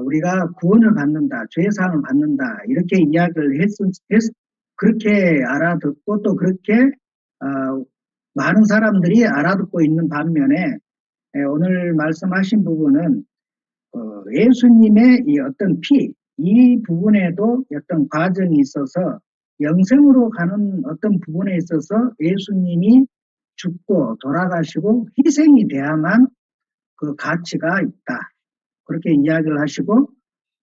S1: 우리가 구원을 받는다, 죄사함을 받는다 이렇게 이야기를 그렇게 알아듣고 또 그렇게 많은 사람들이 알아듣고 있는 반면에 오늘 말씀하신 부분은 예수님의 이 어떤 피, 이 부분에도 어떤 과정이 있어서 영생으로 가는 어떤 부분에 있어서 예수님이 죽고 돌아가시고 희생이 돼야만 그 가치가 있다. 그렇게 이야기를 하시고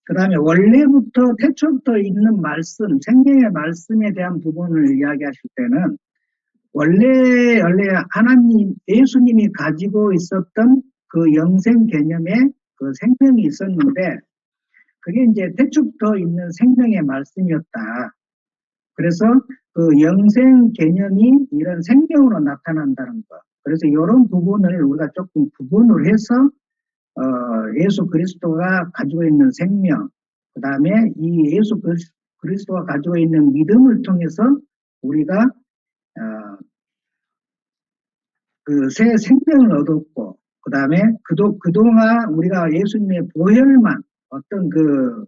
S1: 그 다음에 원래부터 태초부터 있는 말씀, 생명의 말씀에 대한 부분을 이야기하실 때는 원래 하나님, 예수님이 가지고 있었던 그 영생 개념의 그 생명이 있었는데 그게 이제 태초부터 있는 생명의 말씀이었다. 그래서 그 영생 개념이 이런 생명으로 나타난다는 것. 그래서 이런 부분을 우리가 조금 구분을 해서 예수 그리스도가 가지고 있는 생명, 그 다음에 이 예수 그리스도가 가지고 있는 믿음을 통해서 우리가 그 새 생명을 얻었고, 그 다음에 그동안 우리가 예수님의 보혈만 어떤 그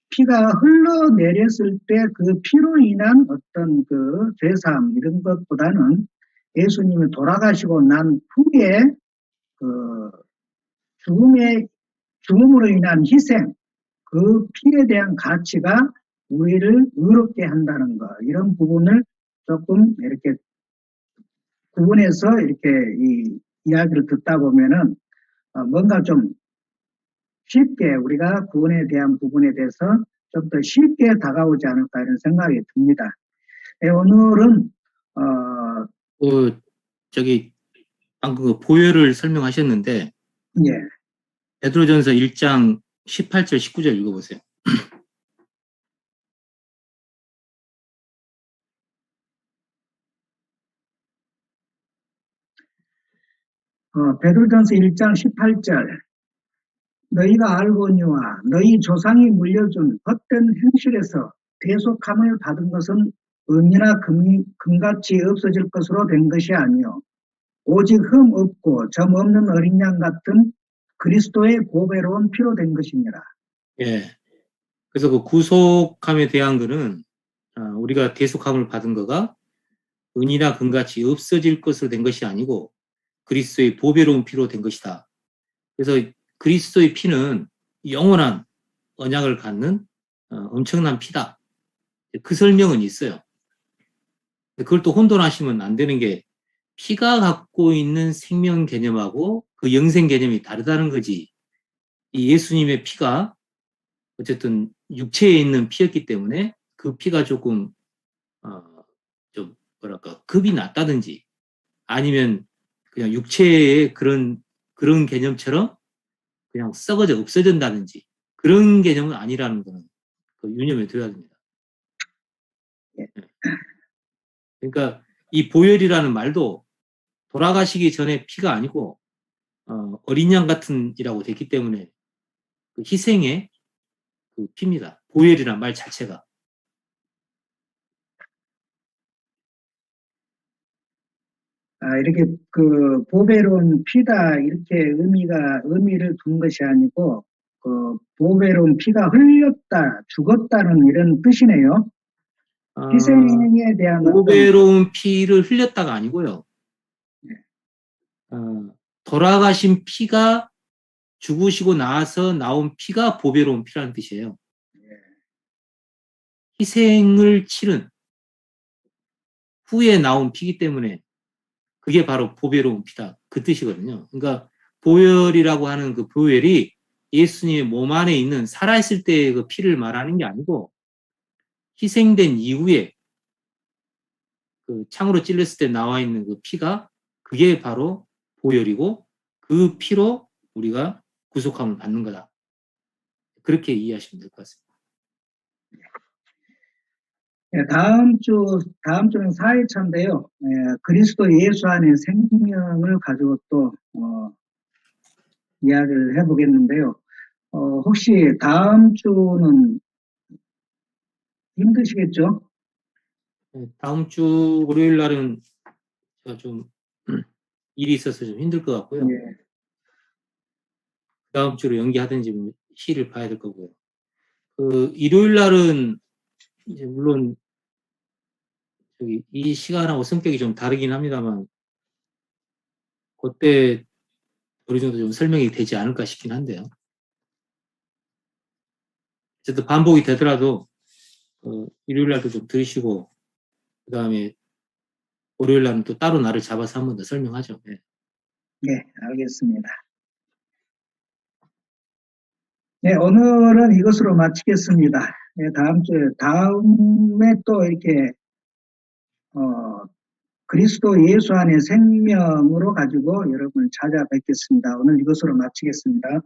S1: 피가 흘러내렸을 때 그 피로 인한 어떤 그 죄사함 이런 것보다는 예수님이 돌아가시고 난 후에 그 죽음으로 인한 희생, 그 피에 대한 가치가 우리를 의롭게 한다는 것, 이런 부분을 조금 이렇게 구분해서 이렇게 이 이야기를 듣다 보면은 뭔가 좀 쉽게 우리가 구원에 대한 부분에 대해서 좀 더 쉽게 다가오지 않을까 이런 생각이 듭니다. 오늘은
S2: 방금 그 보혈을 설명하셨는데
S1: 예.
S2: 베드로전서 1장 18절 19절 읽어보세요.
S1: 베드로전서 1장 18절 너희가 알거니와 너희 조상이 물려준 헛된 행실에서 대속함을 받은 것은 은이나 금같이 없어질 것으로 된 것이 아니요 오직 흠 없고 점 없는 어린 양 같은 그리스도의 보배로운 피로 된 것이니라.
S2: 예. 그래서 그 구속함에 대한 거는 우리가 대속함을 받은 거가 은이나 금같이 없어질 것으로 된 것이 아니고 그리스도의 보배로운 피로 된 것이다. 그래서 그리스도의 피는 영원한 언약을 갖는 엄청난 피다. 그 설명은 있어요. 그걸 또 혼돈하시면 안 되는 게 피가 갖고 있는 생명 개념하고 그 영생 개념이 다르다는 거지. 이 예수님의 피가 어쨌든 육체에 있는 피였기 때문에 그 피가 조금 좀 뭐랄까 급이 낮다든지 아니면 그냥 육체의 그런 개념처럼 그냥 썩어져 없어진다든지 그런 개념은 아니라는 거는 그 유념해 둬야 됩니다. 그러니까 이 보혈이라는 말도 돌아가시기 전에 피가 아니고 어린 양 같은이라고 됐기 때문에 그 희생의 그 피입니다. 보혈이란 말 자체가.
S1: 이렇게 그 보배로운 피다 이렇게 의미를 둔 것이 아니고 그 보배로운 피가 흘렸다, 죽었다는 이런 뜻이네요. 희생에 대한 어떤
S2: 보배로운 피를 흘렸다가 아니고요. 돌아가신 피가 죽으시고 나서 나온 피가 보배로운 피라는 뜻이에요. 희생을 치른 후에 나온 피기 때문에 그게 바로 보배로운 피다. 그 뜻이거든요. 그러니까 보혈이라고 하는 그 보혈이 예수님의 몸 안에 있는 살아있을 때의 그 피를 말하는 게 아니고 희생된 이후에 그 창으로 찔렸을 때 나와 있는 그 피가 그게 바로 보혈이고 그 피로 우리가 구속함을 받는 거다. 그렇게 이해하시면 될 것 같습니다.
S1: 다음 주는 4회차인데요. 그리스도 예수 안의 생명을 가지고 또 이야기를 해보겠는데요. 혹시 다음 주는 힘드시겠죠?
S2: 다음 주 월요일 날은 제가 좀 일이 있어서 좀 힘들 것 같고요. 다음 주로 연기하든지 시를 봐야 될 거고요. 그 일요일 날은 이제 물론 이 시간하고 성격이 좀 다르긴 합니다만 그때 어느 정도 좀 설명이 되지 않을까 싶긴 한데요. 어쨌든 반복이 되더라도 일요일 날도 좀 들으시고 그 다음에 월요일 날은 또 따로 날을 잡아서 한 번 더 설명하죠.
S1: 네, 알겠습니다. 네, 오늘은 이것으로 마치겠습니다. 네, 다음에 또 이렇게 그리스도 예수 안의 생명으로 가지고 여러분을 찾아뵙겠습니다. 오늘 이것으로 마치겠습니다.